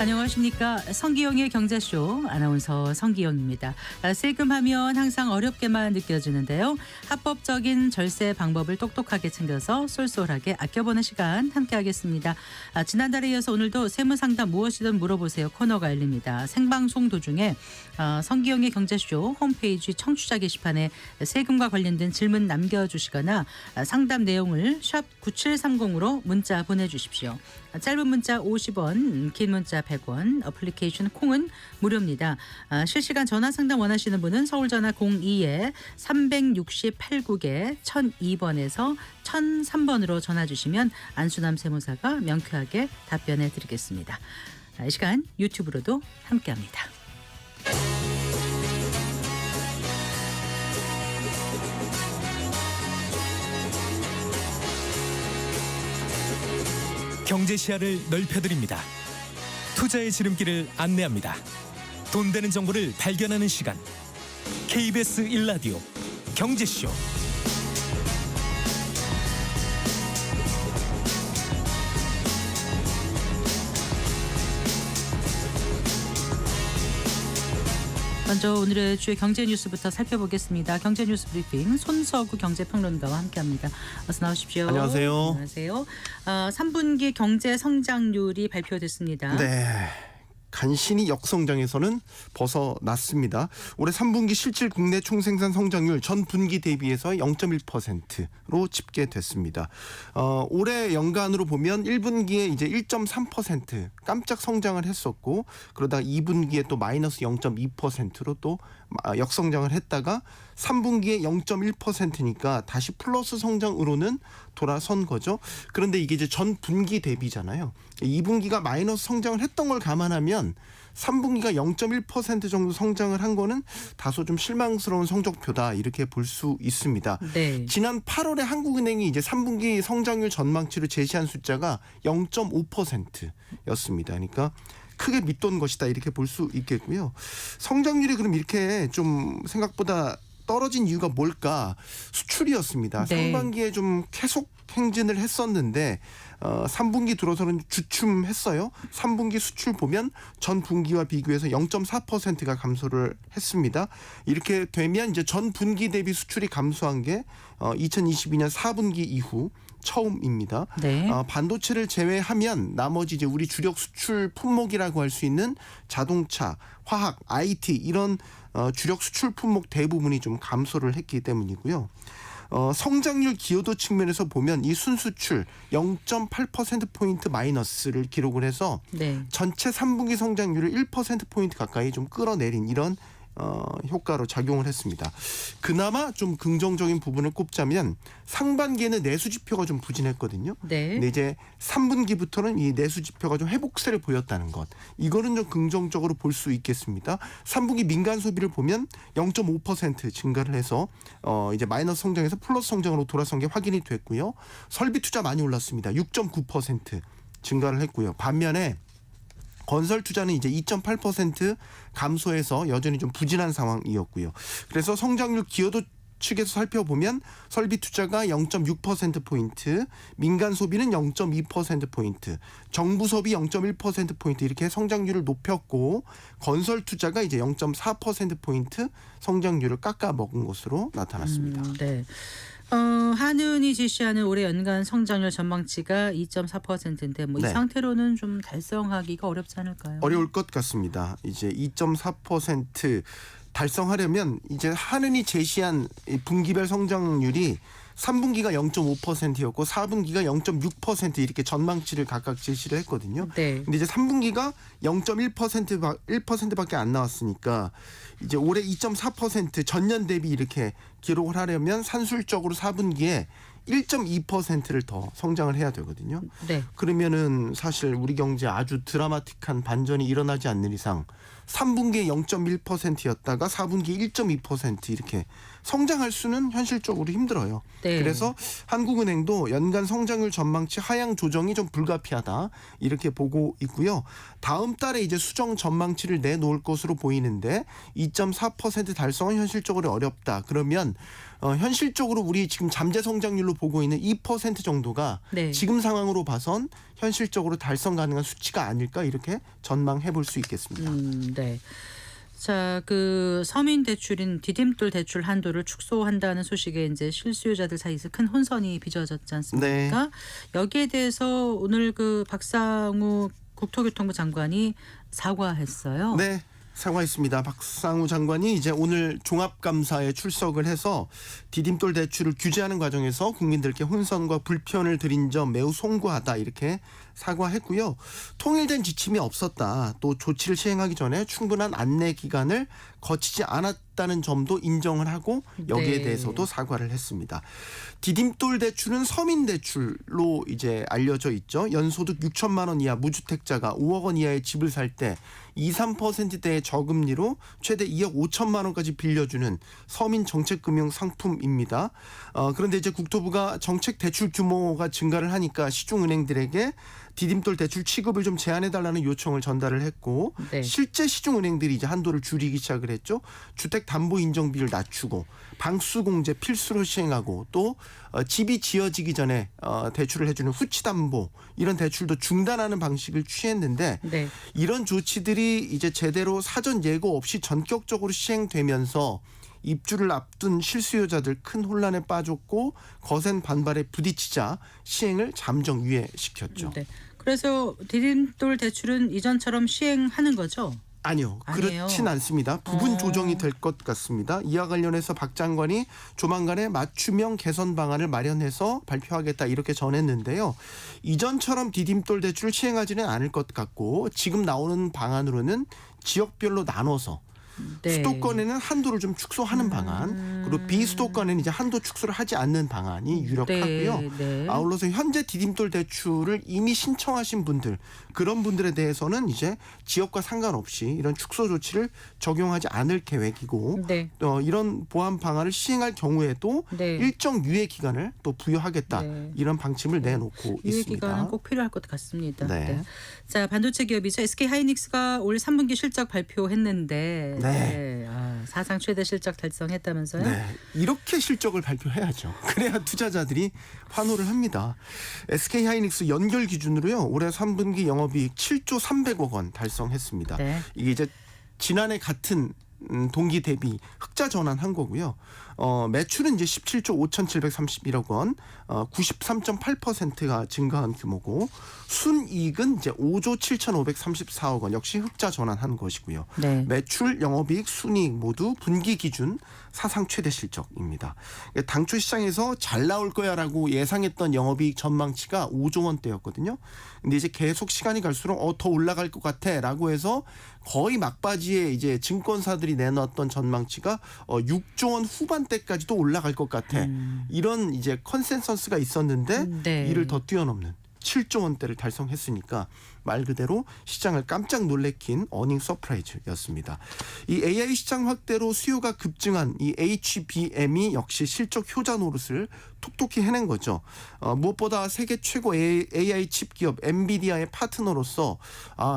안녕하십니까. 성기영의 경제쇼 아나운서 성기영입니다. 세금하면 항상 어렵게만 느껴지는데요. 합법적인 절세 방법을 똑똑하게 챙겨서 쏠쏠하게 아껴보는 시간 함께하겠습니다. 지난달에 이어서 오늘도 세무상담 무엇이든 물어보세요 코너가 열립니다. 생방송 도중에 성기영의 경제쇼 홈페이지 청취자 게시판에 세금과 관련된 질문 남겨주시거나 상담 내용을 샵 9730으로 문자 보내주십시오. 짧은 문자 50원, 긴 문자 100원, 어플리케이션 콩은 무료입니다. 실시간 전화 상담 원하시는 분은 서울전화 02-360-89개 1002번에서 1003번으로 전화 주시면 안수남 세무사가 명쾌하게 답변해 드리겠습니다. 이 시간 유튜브로도 함께합니다. 경제 시야를 넓혀드립니다. 투자의 지름길을 안내합니다. 돈 되는 정보를 발견하는 시간. KBS 1라디오 경제쇼. 먼저 오늘의 주요 경제 뉴스부터 살펴보겠습니다. 경제 뉴스 브리핑 손서구 경제평론가와 함께합니다. 어서 나오십시오. 안녕하세요. 안녕하세요. 3분기 경제 성장률이 발표됐습니다. 네. 간신히 역성장에서는 벗어났습니다. 올해 3분기 실질 국내 총생산 성장률 전 분기 대비해서 0.1%로 집계됐습니다. 올해 연간으로 보면 1분기에 이제 1.3% 깜짝 성장을 했었고, 그러다가 2분기에 또 마이너스 0.2%로 또 역성장을 했다가 3분기에 0.1%니까 다시 플러스 성장으로는 돌아선 거죠. 그런데 이게 이제 전 분기 대비잖아요. 2분기가 마이너스 성장을 했던 걸 감안하면 3분기가 0.1% 정도 성장을 한 거는 다소 좀 실망스러운 성적표다, 이렇게 볼 수 있습니다. 네. 지난 8월에 한국은행이 이제 3분기 성장률 전망치를 제시한 숫자가 0.5%였습니다. 그러니까 크게 밑돈 것이다, 이렇게 볼 수 있겠고요. 성장률이 그럼 이렇게 좀 생각보다 떨어진 이유가 뭘까? 수출이었습니다. 네. 상반기에 좀 계속 행진을 했었는데 3분기 들어서는 주춤했어요. 3분기 수출 보면 전 분기와 비교해서 0.4%가 감소를 했습니다. 이렇게 되면 이제 전 분기 대비 수출이 감소한 게 2022년 4분기 이후 처음입니다. 네. 반도체를 제외하면 나머지 이제 우리 주력 수출 품목이라고 할 수 있는 자동차, 화학, IT 이런 주력 수출 품목 대부분이 좀 감소를 했기 때문이고요. 성장률 기여도 측면에서 보면 이 순수출 0.8%포인트 마이너스를 기록을 해서 네. 전체 3분기 성장률을 1%포인트 가까이 좀 끌어내린 이런 효과로 작용을 했습니다. 그나마 좀 긍정적인 부분을 꼽자면 상반기에는 내수 지표가 좀 부진했거든요. 네. 근데 이제 3분기부터는 이 내수 지표가 좀 회복세를 보였다는 것, 이거는 좀 긍정적으로 볼 수 있겠습니다. 3분기 민간 소비를 보면 0.5% 증가를 해서 이제 마이너스 성장에서 플러스 성장으로 돌아선 게 확인이 됐고요. 설비 투자 많이 올랐습니다. 6.9% 증가를 했고요. 반면에 건설 투자는 이제 2.8% 감소해서 여전히 좀 부진한 상황이었고요. 그래서 성장률 기여도 측에서 살펴보면 설비 투자가 0.6%포인트, 민간 소비는 0.2%포인트, 정부 소비 0.1%포인트 이렇게 성장률을 높였고, 건설 투자가 이제 0.4%포인트 성장률을 깎아먹은 것으로 나타났습니다. 네. 한은이 제시하는 올해 연간 성장률 전망치가 2.4%인데 이 네. 상태로는 좀 달성하기가 어렵지 않을까요? 어려울 것 같습니다. 이제 2.4% 달성하려면 이제 한은이 제시한 분기별 성장률이 3분기가 0.5%였고 4분기가 0.6% 이렇게 전망치를 각각 제시를 했거든요. 네. 근데 이제 3분기가 0.1%밖에 안 나왔으니까 이제 올해 2.4% 전년 대비 이렇게 기록을 하려면 산술적으로 4분기에 1.2%를 더 성장을 해야 되거든요. 네. 그러면은 사실 우리 경제 아주 드라마틱한 반전이 일어나지 않는 이상 3분기에 0.1%였다가 4분기에 1.2% 이렇게 성장할 수는 현실적으로 힘들어요. 네. 그래서 한국은행도 연간 성장률 전망치 하향 조정이 좀 불가피하다, 이렇게 보고 있고요. 다음 달에 이제 수정 전망치를 내놓을 것으로 보이는데 2.4% 달성은 현실적으로 어렵다. 그러면 현실적으로 우리 지금 잠재 성장률로 보고 있는 2% 정도가 네. 지금 상황으로 봐선 현실적으로 달성 가능한 수치가 아닐까 이렇게 전망해 볼 수 있겠습니다. 네. 자, 그 서민 대출인 디딤돌 대출 한도를 축소한다는 소식에 이제 실수요자들 사이에서 큰 혼선이 빚어졌지 않습니까? 네. 여기에 대해서 오늘 그 박상우 국토교통부 장관이 사과했어요. 네. 사과했습니다. 박상우 장관이 이제 오늘 종합감사에 출석을 해서 디딤돌 대출을 규제하는 과정에서 국민들께 혼선과 불편을 드린 점 매우 송구하다 이렇게 사과했고요. 통일된 지침이 없었다. 또 조치를 시행하기 전에 충분한 안내 기간을 거치지 않았다는 점도 인정을 하고 여기에 네. 대해서도 사과를 했습니다. 디딤돌 대출은 서민 대출로 이제 알려져 있죠. 연소득 6천만 원 이하 무주택자가 5억 원 이하의 집을 살 때 2, 3%대의 저금리로 최대 2억 5천만 원까지 빌려주는 서민 정책금융 상품입니다. 그런데 이제 국토부가 정책 대출 규모가 증가를 하니까 시중은행들에게 디딤돌 대출 취급을 좀 제한해달라는 요청을 전달을 했고 네. 실제 시중은행들이 이제 한도를 줄이기 시작을 했죠. 주택담보인정비를 낮추고 방수공제 필수로 시행하고 또 집이 지어지기 전에 대출을 해주는 후치담보 이런 대출도 중단하는 방식을 취했는데 네. 이런 조치들이 이제 제대로 사전 예고 없이 전격적으로 시행되면서 입주를 앞둔 실수요자들 큰 혼란에 빠졌고 거센 반발에 부딪히자 시행을 잠정 유예시켰죠. 네. 그래서 디딤돌 대출은 이전처럼 시행하는 거죠? 아니요. 아니에요. 그렇진 않습니다. 부분 조정이 될 것 같습니다. 이와 관련해서 박 장관이 조만간에 맞춤형 개선 방안을 마련해서 발표하겠다 이렇게 전했는데요. 이전처럼 디딤돌 대출을 시행하지는 않을 것 같고 지금 나오는 방안으로는 지역별로 나눠서 네. 수도권에는 한도를 좀 축소하는 방안, 그리고 비수도권에는 이제 한도 축소를 하지 않는 방안이 유력하고요. 네, 네. 아울러서 현재 디딤돌 대출을 이미 신청하신 분들, 그런 분들에 대해서는 이제 지역과 상관없이 이런 축소 조치를 적용하지 않을 계획이고, 네. 이런 보완 방안을 시행할 경우에도 네. 일정 유예 기간을 또 부여하겠다 네. 이런 방침을 내놓고 유예 있습니다. 기간은 꼭 필요할 것 같습니다. 네. 자, 반도체 기업이죠. SK 하이닉스가 올 3분기 실적 발표했는데 네. 사상 최대 실적 달성했다면서요? 네, 이렇게 실적을 발표해야죠. 그래야 투자자들이 환호를 합니다. SK 하이닉스 연결 기준으로요. 올해 3분기 영업이익 7조 300억 원 달성했습니다. 네. 이게 이제 지난해 같은 동기 대비 흑자 전환한 거고요. 매출은 이제 17조 5,731억 원, 93.8%가 증가한 규모고 순이익은 이제 5조 7,534억 원 역시 흑자 전환한 것이고요. 네. 매출, 영업이익, 순이익 모두 분기 기준 사상 최대 실적입니다. 당초 시장에서 잘 나올 거야라고 예상했던 영업이익 전망치가 5조 원대였거든요. 근데 이제 계속 시간이 갈수록 더 올라갈 것 같아라고 해서 거의 막바지에 이제 증권사들이 내놨던 전망치가 6조 원 후반대까지도 올라갈 것 같아. 이런 이제 컨센서스가 있었는데 네. 이를 더 뛰어넘는 7조 원대를 달성했으니까 말 그대로 시장을 깜짝 놀래킨 어닝 서프라이즈였습니다. 이 AI 시장 확대로 수요가 급증한 이 HBM이 역시 실적 효자 노릇을 톡톡히 해낸 거죠. 무엇보다 세계 최고 AI 칩 기업 엔비디아의 파트너로서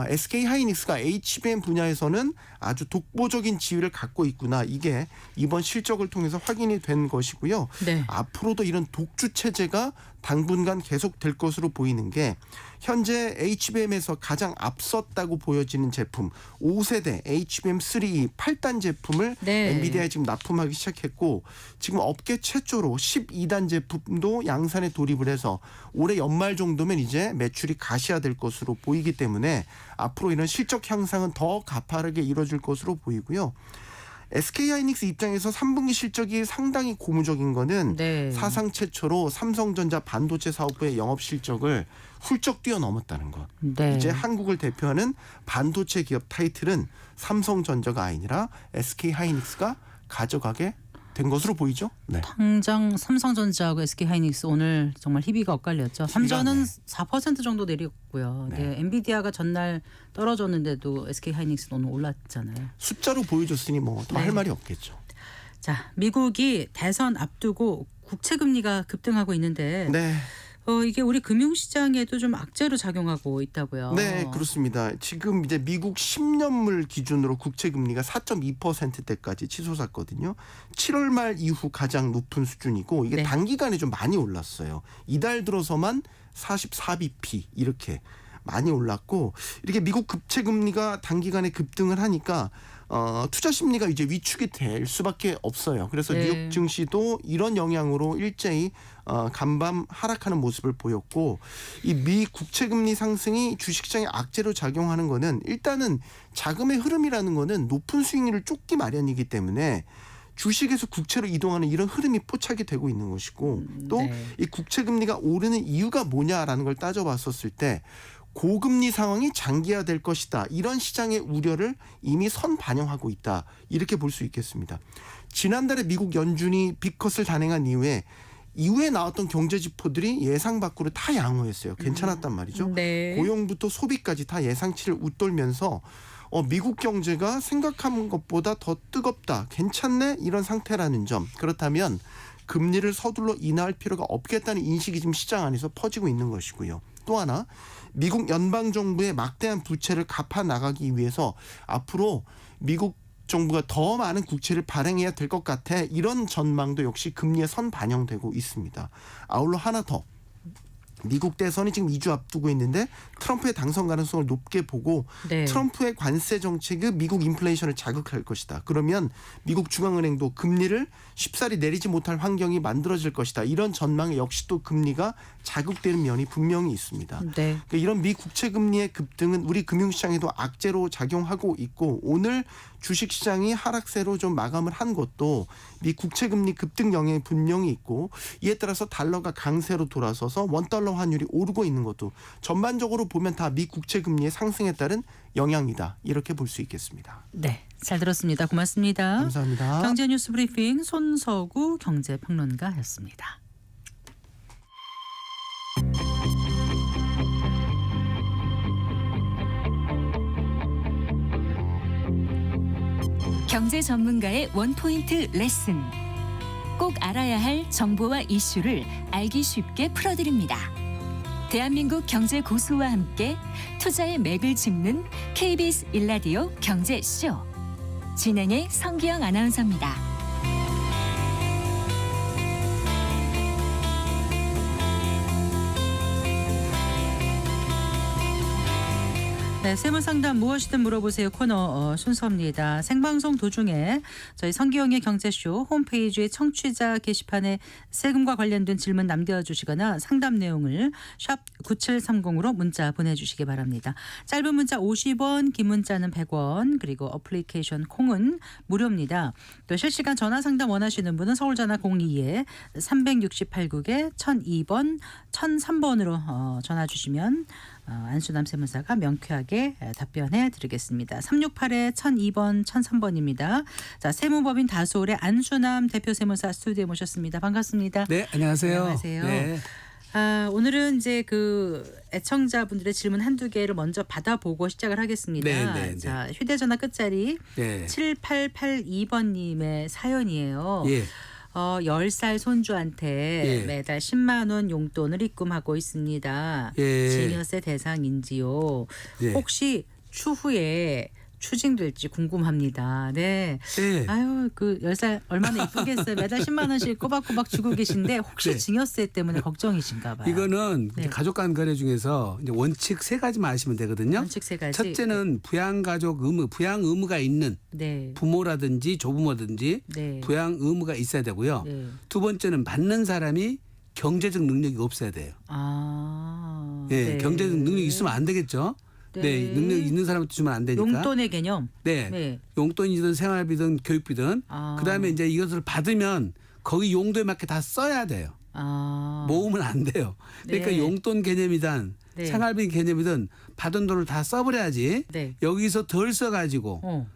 SK 하이닉스가 HBM 분야에서는 아주 독보적인 지위를 갖고 있구나. 이게 이번 실적을 통해서 확인이 된 것이고요. 네. 앞으로도 이런 독주 체제가 당분간 계속될 것으로 보이는 게 현재 HBM에서 가장 앞섰다고 보여지는 제품 5세대 HBM3E 8단 제품을 네. 엔비디아에 지금 납품하기 시작했고 지금 업계 최초로 12단 제품도 양산에 돌입을 해서 올해 연말 정도면 이제 매출이 가시화될 것으로 보이기 때문에 앞으로 이런 실적 향상은 더 가파르게 이루어질 것으로 보이고요. SK 하이닉스 입장에서 3분기 실적이 상당히 고무적인 거는 네. 사상 최초로 삼성전자 반도체 사업부의 영업 실적을 훌쩍 뛰어넘었다는 것. 네. 이제 한국을 대표하는 반도체 기업 타이틀은 삼성전자가 아니라 SK 하이닉스가 가져가게 된 것으로 보이죠. 네. 당장 삼성전자하고 SK 하이닉스 오늘 정말 희비가 엇갈렸죠. 삼전은 4% 정도 내렸고요. 네. 엔비디아가 전날 떨어졌는데도 SK 하이닉스는 오늘 올랐잖아요. 숫자로 보여줬으니 뭐 더 할 네. 말이 없겠죠. 자, 미국이 대선 앞두고 국채 금리가 급등하고 있는데 네. 이게 우리 금융시장에도 좀 악재로 작용하고 있다고요. 네, 그렇습니다. 지금 이제 미국 10년물 기준으로 국채 금리가 4.2%대까지 치솟았거든요. 7월 말 이후 가장 높은 수준이고 이게 네. 단기간에 좀 많이 올랐어요. 이달 들어서만 44bp 이렇게 많이 올랐고 이렇게 미국 국채 금리가 단기간에 급등을 하니까 투자 심리가 이제 위축이 될 수밖에 없어요. 그래서 네. 뉴욕 증시도 이런 영향으로 일제히 간밤 하락하는 모습을 보였고 이 미 국채 금리 상승이 주식시장에 악재로 작용하는 거는 일단은 자금의 흐름이라는 거는 높은 수익률을 쫓기 마련이기 때문에 주식에서 국채로 이동하는 이런 흐름이 포착이 되고 있는 것이고 또 이 국채 금리가 오르는 이유가 뭐냐라는 걸 따져봤었을 때 고금리 상황이 장기화될 것이다. 이런 시장의 우려를 이미 선반영하고 있다. 이렇게 볼 수 있겠습니다. 지난달에 미국 연준이 빅컷을 단행한 이후에 나왔던 경제 지표들이 예상 밖으로 다 양호했어요. 괜찮았단 말이죠. 네. 고용부터 소비까지 다 예상치를 웃돌면서 미국 경제가 생각한 것보다 더 뜨겁다. 괜찮네? 이런 상태라는 점. 그렇다면 금리를 서둘러 인하할 필요가 없겠다는 인식이 지금 시장 안에서 퍼지고 있는 것이고요. 또 하나 미국 연방정부의 막대한 부채를 갚아 나가기 위해서 앞으로 미국 정부가 더 많은 국채를 발행해야 될 것 같아 이런 전망도 역시 금리에 선반영되고 있습니다. 아울러 하나 더 미국 대선이 지금 2주 앞두고 있는데 트럼프의 당선 가능성을 높게 보고 네. 트럼프의 관세 정책이 미국 인플레이션을 자극할 것이다. 그러면 미국 중앙은행도 금리를 쉽사리 내리지 못할 환경이 만들어질 것이다. 이런 전망에 역시 또 금리가 자극되는 면이 분명히 있습니다. 네. 그러니까 이런 미 국채 금리의 급등은 우리 금융시장에도 악재로 작용하고 있고 오늘 주식시장이 하락세로 좀 마감을 한 것도 미 국채 금리 급등 영향이 분명히 있고 이에 따라서 달러가 강세로 돌아서서 원달러 환율이 오르고 있는 것도 전반적으로 보면 다 미 국채 금리의 상승에 따른 영향이다. 이렇게 볼 수 있겠습니다. 네, 잘 들었습니다. 고맙습니다. 감사합니다. 경제뉴스 브리핑 손서구 경제평론가였습니다. 경제 전문가의 원포인트 레슨. 꼭 알아야 할 정보와 이슈를 알기 쉽게 풀어드립니다. 대한민국 경제 고수와 함께 투자의 맥을 짚는 KBS 일라디오 경제쇼. 진행의 성기영 아나운서입니다. 네, 세무상담 무엇이든 물어보세요 코너 순서입니다. 생방송 도중에 저희 성기영의 경제쇼 홈페이지 청취자 게시판에 세금과 관련된 질문 남겨주시거나 상담 내용을 샵 9730으로 문자 보내주시기 바랍니다. 짧은 문자 50원, 긴 문자는 100원, 그리고 어플리케이션 콩은 무료입니다. 또 실시간 전화 상담 원하시는 분은 서울전화 02에 368국에 1002번, 1003번으로 전화 주시면 안수남 세무사가 명쾌하게 답변해 드리겠습니다. 368에 1002번, 1003번입니다. 자, 세무법인 다솔의 안수남 대표 세무사 스튜디오에 모셨습니다. 반갑습니다. 네, 안녕하세요. 안녕하세요. 네. 오늘은 이제 그 애청자분들의 질문 한두 개를 먼저 받아보고 시작을 하겠습니다. 네. 자, 휴대전화 끝자리 네. 7882번님의 사연이에요. 예. 10살 손주한테 예. 매달 10만 원 용돈을 입금하고 있습니다. 예. 증여세 대상인지요. 예. 혹시 추후에 추징될지 궁금합니다. 네. 네. 아유, 그 10살 얼마나 이쁘겠어요. 매달 10만 원씩 꼬박꼬박 주고 계신데 혹시 네. 증여세 때문에 걱정이신가 봐요. 이거는 네. 가족 간 거래 중에서 이제 원칙 세 가지만 아시면 되거든요. 원칙 세 가지. 첫째는 부양 가족 의무, 부양 의무가 있는 네. 부모라든지 조부모든지 네. 부양 의무가 있어야 되고요. 네. 두 번째는 받는 사람이 경제적 능력이 없어야 돼요. 아. 예, 네. 경제적 능력이 있으면 안 되겠죠. 네, 능력 있는 사람한테 주면 안 되니까. 용돈의 개념. 네. 네. 용돈이든 생활비든 교육비든 아. 그다음에 이제 이것을 받으면 거기 용도에 맞게 다 써야 돼요. 아. 모으면 안 돼요. 그러니까 네. 용돈 개념이든 네. 생활비 개념이든 받은 돈을 다 써버려야지. 네. 여기서 덜 써가지고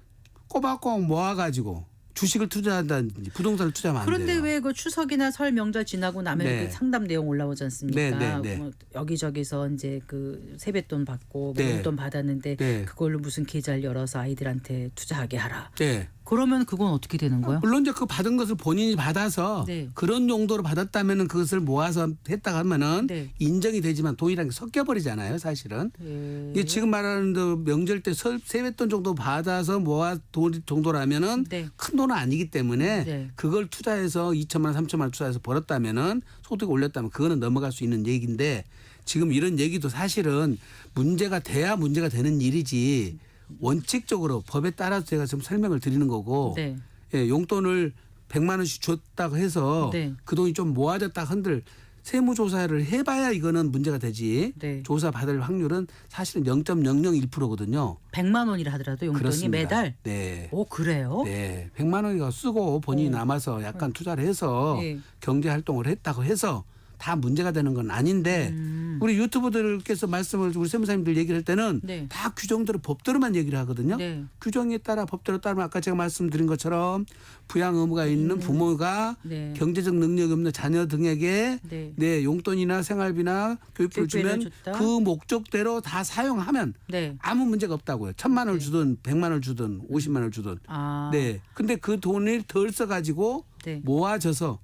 꼬박꼬박 모아가지고 주식을 투자한다든지 부동산을 투자하면 안 그런데 돼요. 왜 그 추석이나 설 명절 지나고 나면 네. 그 상담 내용 올라오지 않습니까? 네. 뭐 여기저기서 이제 그 세뱃돈 받고 뭐 네. 용돈 받았는데 네. 그걸로 무슨 계좌를 열어서 아이들한테 투자하게 하라. 네. 그러면 그건 어떻게 되는 거예요? 물론 이제 그 받은 것을 본인이 받아서 네. 그런 용도로 받았다면은 그것을 모아서 했다 하면은 네. 인정이 되지만 돈이랑 게 섞여 버리잖아요, 사실은. 예. 이게 지금 말하는 그 명절 때 세뱃돈 정도 받아서 모아 돈 정도라면은 네. 큰 돈은 아니기 때문에 네. 그걸 투자해서 2천만 원, 3천만 원 투자해서 벌었다면은 소득이 올렸다면 그거는 넘어갈 수 있는 얘기인데 지금 이런 얘기도 사실은 문제가 돼야 문제가 되는 일이지 원칙적으로 법에 따라서 제가 지금 설명을 드리는 거고 네. 예, 용돈을 100만 원씩 줬다고 해서 네. 그 돈이 좀 모아졌다 한들 세무조사를 해봐야 이거는 문제가 되지. 네. 조사 받을 확률은 사실은 0.001%거든요. 100만 원이라 하더라도 용돈이 그렇습니다. 매달. 네. 오 그래요? 네. 100만 원이가 쓰고 본인이 남아서 약간 투자를 해서 네. 경제 활동을 했다고 해서 다 문제가 되는 건 아닌데 우리 유튜버들께서 말씀을 우리 세무사님들 얘기를 할 때는 네. 다 규정대로 법대로만 얘기를 하거든요. 네. 규정에 따라 법대로 따르면 아까 제가 말씀드린 것처럼 부양 의무가 있는 부모가 네. 경제적 능력이 없는 자녀 등에게 네. 네, 용돈이나 생활비나 교육비를 교육비를 주면 줬다. 그 목적대로 다 사용하면 네. 아무 문제가 없다고요. 1,000만 원을 주든 100만 원을 주든 50만 원을 주든. 아. 네. 근데 그 돈을 덜 써가지고 네. 모아져서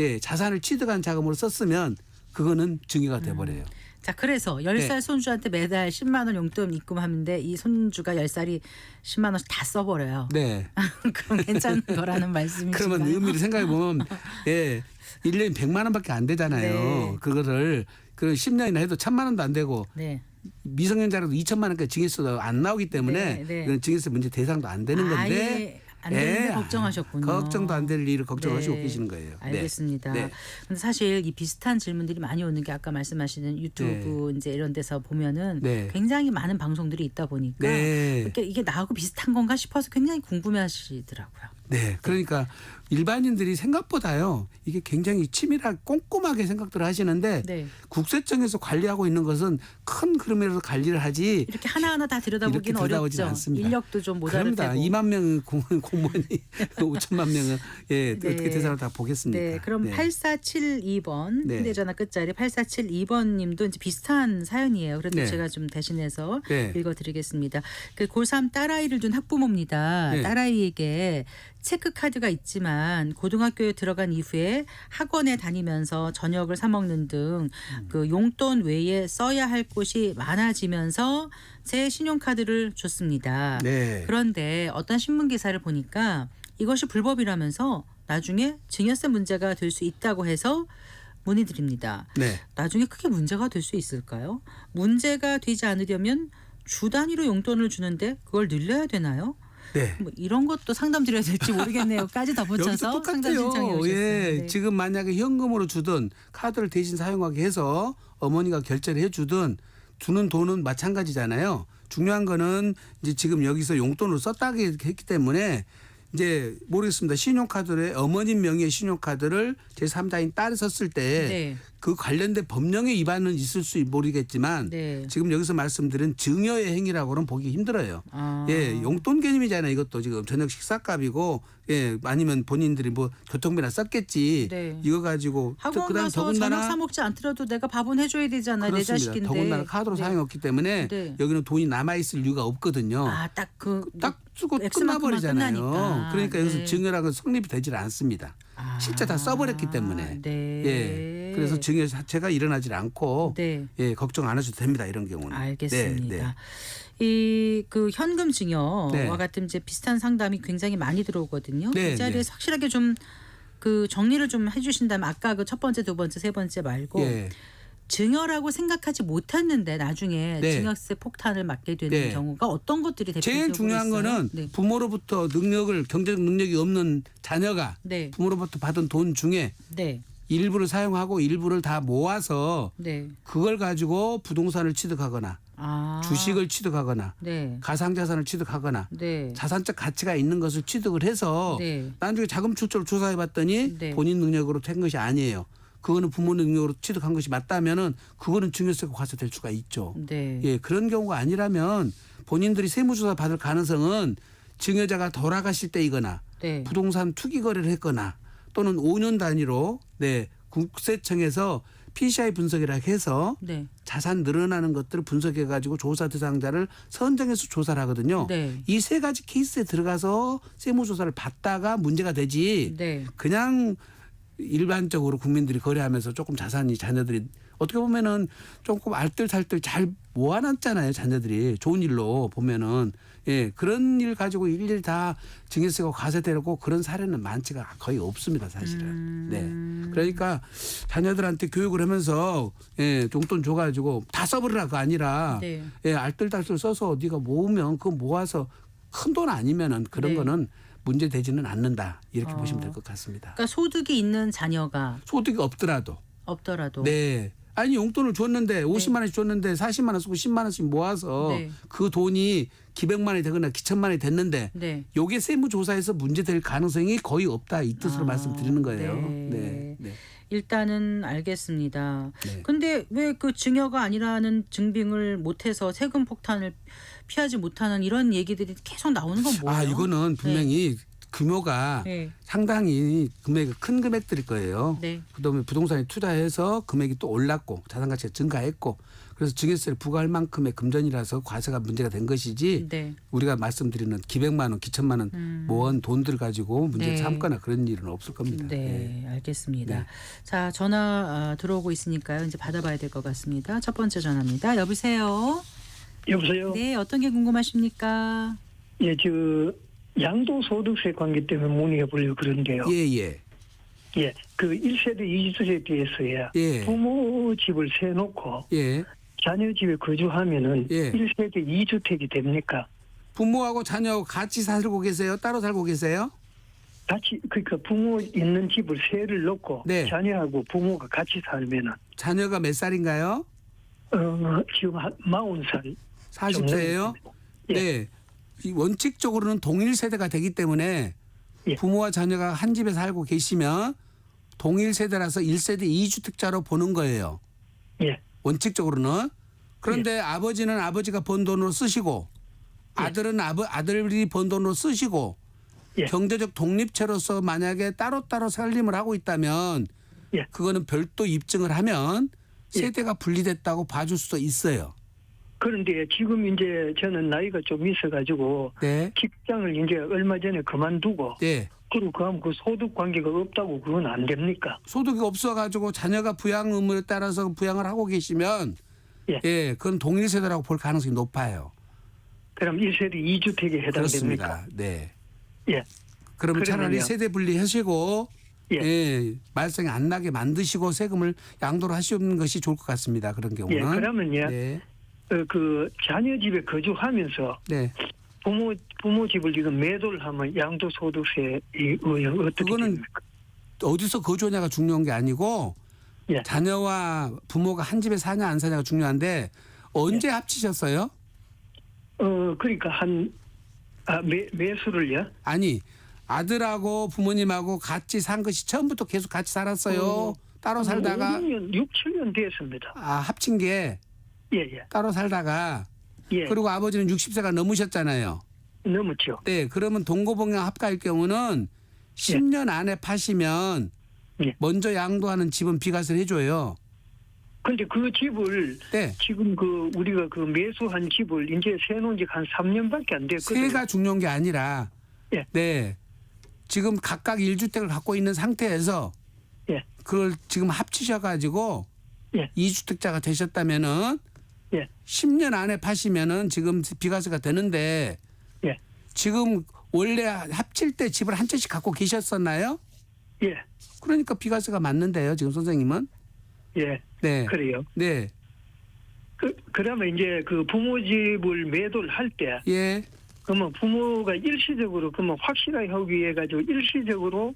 예, 자산을 취득한 자금으로 썼으면 그거는 증여가 돼버려요. 자 그래서 10살 네. 손주한테 매달 10만 원 용돈 입금하는데 이 손주가 10살이 10만 원씩 다 써버려요. 네. 그럼 괜찮은 거라는 말씀이신가요? 그러면 의미를 생각해 보면 예, 1년에 100만 원밖에 안 되잖아요. 네. 그거를 그 10년이나 해도 1,000만 원도 안 되고 네. 미성년자라도 2천만 원까지 징역세도 안 나오기 때문에 네, 네. 이건 징역세 문제 대상도 안 되는 건데 아예 안 되는데 걱정하셨군요. 걱정도 안 될 일을 걱정하시고 네. 계시는 거예요. 네. 알겠습니다. 네. 근데 사실 이 비슷한 질문들이 많이 오는 게 아까 말씀하시는 유튜브 이제 이런 데서 보면은 네. 굉장히 많은 방송들이 있다 보니까 네. 이렇게 이게 나하고 비슷한 건가 싶어서 굉장히 궁금해하시더라고요. 네. 그러니까 일반인들이 생각보다요. 이게 굉장히 치밀하게 꼼꼼하게 생각들을 하시는데 네. 국세청에서 관리하고 있는 것은 큰 흐름에서 관리를 하지 이렇게 하나하나 다 들여다보기는 이렇게 들여다보지는 어렵죠. 않습니다. 인력도 좀 모자랄 그럽니다. 테고. 2만 명 공무원이 5천만 명은 예, 네. 어떻게 대상을 다 보겠습니까? 네, 그럼 네. 8472번 네. 휴대전화 끝자리 8472번님도 이제 비슷한 사연이에요. 그래도 네. 제가 좀 대신해서 네. 읽어드리겠습니다. 그 고3 딸아이를 둔 학부모입니다. 네. 딸아이에게 체크카드가 있지만 고등학교에 들어간 이후에 학원에 다니면서 저녁을 사 먹는 등 그 용돈 외에 써야 할 곳이 많아지면서 제 신용카드를 줬습니다. 네. 그런데 어떤 신문 기사를 보니까 이것이 불법이라면서 나중에 증여세 문제가 될 수 있다고 해서 문의드립니다. 네. 나중에 크게 문제가 될 수 있을까요? 문제가 되지 않으려면 주 단위로 용돈을 주는데 그걸 늘려야 되나요? 네. 뭐 이런 것도 상담드려야 될지 모르겠네요.까지 여기도 덧붙여서 상담 신청해 똑같아요. 오셨어요. 예, 네. 지금 만약에 현금으로 주든 카드를 대신 사용하게 해서 어머니가 결제를 해주든 주는 돈은 마찬가지잖아요. 중요한 거는 이제 지금 여기서 용돈으로 썼다고 했기 때문에 이제 모르겠습니다. 신용카드에 어머님 명의의 신용카드를 제3자인 딸이 썼을 때 그 네. 관련된 법령의 위반은 있을 수 모르겠지만 네. 지금 여기서 말씀드린 증여의 행위라고는 보기 힘들어요. 아. 예, 용돈 개념이잖아요. 이것도 지금 저녁 식사값이고 예, 아니면 본인들이 뭐 교통비나 썼겠지. 네. 이거 가지고 학원 그다음 가서 저녁 사 먹지 않더라도 내가 밥은 해줘야 되잖아요. 내 그렇습니다. 자식인데. 더군다나 카드로 네. 사용이 없기 때문에 네. 여기는 돈이 남아 있을 이유가 없거든요. 딱 그 딱 쓰고 X만큼만 끝나버리잖아요. 끝나니까. 그러니까 여기서 네. 증여라고 성립이 되질 않습니다. 실제 다 써버렸기 때문에. 네. 예. 그래서 증여 자체가 일어나질 않고 네. 예, 걱정 안 하셔도 됩니다. 이런 경우는. 알겠습니다. 네, 네. 이 그 현금 증여와 네. 같은 이제 비슷한 상담이 굉장히 많이 들어오거든요. 네, 이 자리에서 확실하게 좀 그 정리를 좀 해주신다면 아까 그 첫 번째, 두 번째, 세 번째 말고 예. 증여라고 생각하지 못했는데 나중에 네. 증여세 폭탄을 맞게 되는 네. 경우가 어떤 것들이 대표적으로 제일 중요한 있어요? 거는 네. 부모로부터 경제적 능력이 없는 자녀가 네. 부모로부터 받은 돈 중에 네. 일부를 사용하고 일부를 다 모아서 네. 그걸 가지고 부동산을 취득하거나 아. 주식을 취득하거나 네. 가상자산을 취득하거나 네. 자산적 가치가 있는 것을 취득을 해서 네. 나중에 자금 출처를 조사해 봤더니 네. 본인 능력으로 된 것이 아니에요. 그거는 부모 능력으로 취득한 것이 맞다면은 그거는 증여세가 과세될 수가 있죠. 네. 예, 그런 경우가 아니라면 본인들이 세무조사 받을 가능성은 증여자가 돌아가실 때이거나 네. 부동산 투기 거래를 했거나 또는 5년 단위로 네, 국세청에서 PCI 분석이라 해서 네. 자산 늘어나는 것들을 분석해 가지고 조사 대상자를 선정해서 조사를 하거든요. 네. 이 세 가지 케이스에 들어가서 세무조사를 받다가 문제가 되지 네. 그냥 일반적으로 국민들이 거래하면서 조금 자산이 자녀들이 어떻게 보면은 조금 알뜰살뜰 잘 모아놨잖아요. 자녀들이 좋은 일로 보면은 예 그런 일 가지고 일일이 다 증여세가 과세되고 그런 사례는 많지가 거의 없습니다. 사실은. 네. 그러니까 자녀들한테 교육을 하면서 예 용돈 줘가지고 다 써버리라가 아니라 네. 예 알뜰살뜰 써서 네가 모으면 그거 모아서 큰 돈 아니면은 그런 네. 거는 문제 되지는 않는다 이렇게 보시면 될 것 같습니다. 그러니까 소득이 있는 자녀가 소득이 없더라도 없더라도 네. 아니 용돈을 줬는데 50만 원씩 줬는데 40만 원 쓰고 10만 원씩 모아서 네. 그 돈이 기백만 원이 되거나 기천만 원이 됐는데 네. 요게 세무조사에서 문제될 가능성이 거의 없다 이 뜻으로 말씀드리는 거예요. 네. 네. 네. 일단은 알겠습니다. 네. 근데 왜 그 증여가 아니라는 증빙을 못해서 세금 폭탄을 피하지 못하는 이런 얘기들이 계속 나오는 건 뭐예요? 아 이거는 분명히 규모가 네. 상당히 금액이 큰 금액들일 거예요. 네. 그다음에 부동산에 투자해서 금액이 또 올랐고 자산 가치가 증가했고 그래서 증여세를 부과할 만큼의 금전이라서 과세가 문제가 된 것이지 네. 우리가 말씀드리는 기백만 원, 기천만 원 모은 돈들 가지고 문제 네. 삼거나 그런 일은 없을 겁니다. 네, 알겠습니다. 네. 자, 전화 들어오고 있으니까요. 이제 받아봐야 될 것 같습니다. 첫 번째 전화입니다. 여보세요. 여보세요? 네, 어떤 게 궁금하십니까? 예, 양도소득세 관계 때문에 문의해 보려고 그러는데요. 예. 예, 그 1세대 2주택에 대해서야 예. 부모 집을 세놓고 예. 자녀 집에 거주하면은 예. 1세대 2주택이 됩니까? 부모하고 자녀하고 같이 살고 계세요? 따로 살고 계세요? 같이 그러니까 부모 있는 집을 세를 넣고 네. 자녀하고 부모가 같이 살면은 자녀가 몇 살인가요? 지금 한 40살 40세예요? 예. 네. 이 원칙적으로는 동일 세대가 되기 때문에 예. 부모와 자녀가 한 집에 살고 계시면 동일 세대라서 1세대 2주택자로 보는 거예요. 예. 원칙적으로는. 그런데 아버지는 아버지가 번 돈으로 쓰시고 아들은 아들이 번 돈으로 쓰시고 예. 경제적 독립체로서 만약에 따로따로 살림을 하고 있다면 예. 그거는 별도 입증을 하면 예. 세대가 분리됐다고 봐줄 수도 있어요. 그런데 지금 이제 저는 나이가 좀 있어가지고 네. 직장을 이제 얼마 전에 그만두고 네. 그리고 그하면 그 소득 관계가 없다고 그건 안 됩니까? 소득이 없어가지고 자녀가 부양 의무에 따라서 부양을 하고 계시면 예. 예, 그건 동일 세대라고 볼 가능성이 높아요. 그럼 1세대 2주택에 해당됩니까? 그렇습니다. 네. 예. 그러면 차라리 그러면요. 세대 분리하시고 예. 예, 말썽이 안 나게 만드시고 세금을 양도를 하시는 것이 좋을 것 같습니다. 그런 경우는. 예. 그러면요. 네. 그 자녀 집에 거주하면서 네. 부모 집을 지금 매도를 하면 양도소득세 어떻게 그거는 됩니까? 어디서 거주하냐가 중요한 게 아니고 예. 자녀와 부모가 한 집에 사냐 안 사냐가 중요한데 언제 합치셨어요? 그러니까 매수를요? 아니 아들하고 부모님하고 같이 산 것이 처음부터 계속 같이 살았어요. 따로 살다가 5년, 6, 7년 됐습니다. 합친 게 예, 예. 따로 살다가 예. 그리고 아버지는 60세가 넘으셨잖아요. 넘었죠. 네, 그러면 동거봉양 합가일 경우는 10년 안에 파시면 예. 먼저 양도하는 집은 비과세를 해줘요. 근데 그 집을 네, 지금 우리가 매수한 집을 이제 세놓은 지 한 3년밖에 안 됐거든요. 세가 중요한 게 아니라 예. 네, 지금 각각 1주택을 갖고 있는 상태에서 예. 그걸 지금 합치셔가지고 예. 2주택자가 되셨다면은 예. 10년 안에 파시면은 지금 비과세가 되는데 예. 지금 원래 합칠 때 집을 한 채씩 갖고 계셨었나요? 예. 그러니까 비과세가 맞는데요, 지금 선생님은. 예. 네. 그래요. 네. 그러면 이제 그 부모 집을 매도를 할 때 예. 그러면 부모가 일시적으로 그러면 확실하게 하기 위해 가지고 일시적으로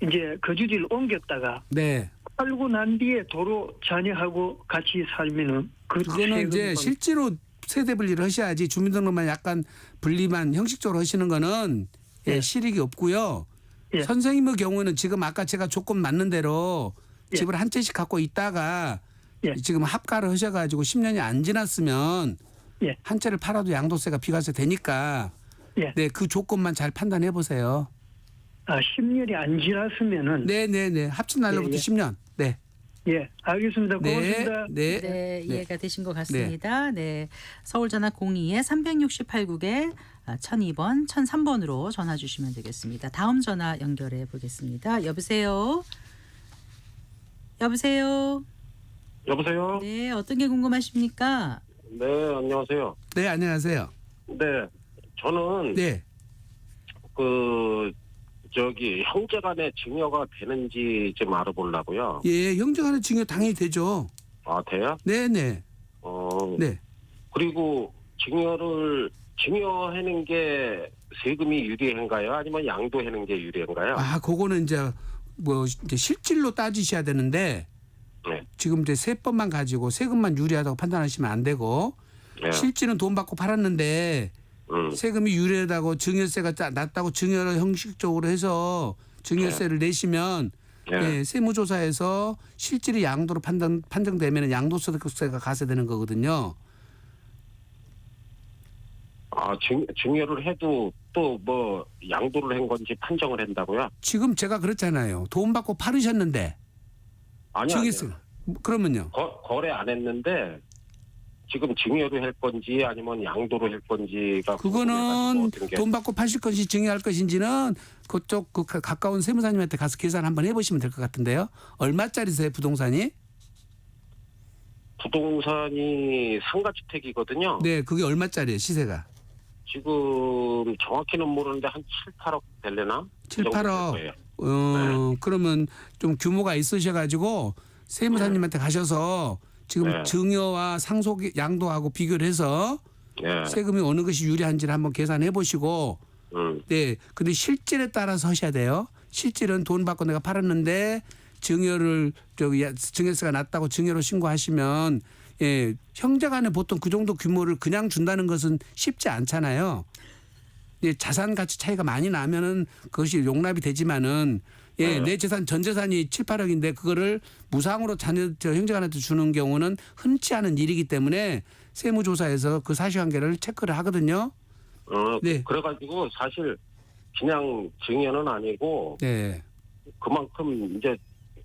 이제 거주지를 옮겼다가 네. 살고 난 뒤에 도로 자녀하고 같이 살면은 그거는 이제 실제로 세대 분리를 하셔야지 주민등록만 약간 분리만 형식적으로 하시는 거는 예, 예. 실익이 없고요. 예. 선생님의 경우는 지금 아까 제가 조건 맞는 대로 예. 집을 한 채씩 갖고 있다가 예. 지금 합가를 하셔가지고 10년이 안 지났으면 예. 한 채를 팔아도 양도세가 비과세 되니까 예. 네, 그 조건만 잘 판단해 보세요. 10년이 안 지났으면은 네네네. 합친 날로부터 예, 예. 10년. 네. 예, 알겠습니다. 네, 고맙습니다. 네, 네, 이해가 되신 것 같습니다. 네. 서울 전화 02에 368국에 1002번, 1003번으로 전화 주시면 되겠습니다. 다음 전화 연결해 보겠습니다. 여보세요. 여보세요. 여보세요? 네, 어떤 게 궁금하십니까? 네, 안녕하세요. 네, 안녕하세요. 네, 저는 네, 형제간의 증여가 되는지 좀 알아보려고요. 예, 형제간의 증여 당연히 되죠. 아, 돼요? 네, 네, 네. 그리고 증여하는 게 세금이 유리한가요? 아니면 양도하는 게 유리한가요? 그거는 이제 이제 실질로 따지셔야 되는데 네. 지금 이제 세법만 가지고 세금만 유리하다고 판단하시면 안 되고 네. 실질은 돈 받고 팔았는데 세금이 유리하다고 증여세가 낮다고 증여를 형식적으로 해서 증여세를 내시면 예, 세무조사에서 실질이 양도로 판정되면 양도소득세가 가세되는 거거든요. 아, 증여를 해도 또 뭐 양도를 한 건지 판정을 한다고요? 지금 제가 그렇잖아요. 돈 받고 팔으셨는데 아니요. 증여세 그러면요. 거래 안 했는데 지금 증여를 할 건지 아니면 양도를 할 건지가 그거는 어떤 게- 돈 받고 파실 것인지 증여할 것인지는 그쪽 가까운 세무사님한테 가서 계산 한번 해보시면 될 것 같은데요. 얼마짜리세요 부동산이? 부동산이 상가주택이거든요. 네, 그게 얼마짜리예요 시세가? 지금 정확히는 모르는데 한 7, 8억 될래나? 7, 그 정도 될 8억. 거예요. 그러면 좀 규모가 있으셔가지고 세무사님한테 가셔서 지금 네. 증여와 상속 양도하고 비교를 해서 네. 세금이 어느 것이 유리한지를 한번 계산해 보시고 네. 근데 실질에 따라서 하셔야 돼요. 실질은 돈 받고 내가 팔았는데 증여세가 낮다고 증여로 신고하시면 예, 형제간에 보통 그 정도 규모를 그냥 준다는 것은 쉽지 않잖아요. 예, 자산 가치 차이가 많이 나면은 그것이 용납이 되지만은 예, 내 재산 전 재산이 7, 8억인데 그거를 무상으로 형제간한테 주는 경우는 흔치 않은 일이기 때문에 세무조사에서 그 사실관계를 체크를 하거든요. 네. 그래가지고 사실 그냥 증여는 아니고 네. 그만큼 이제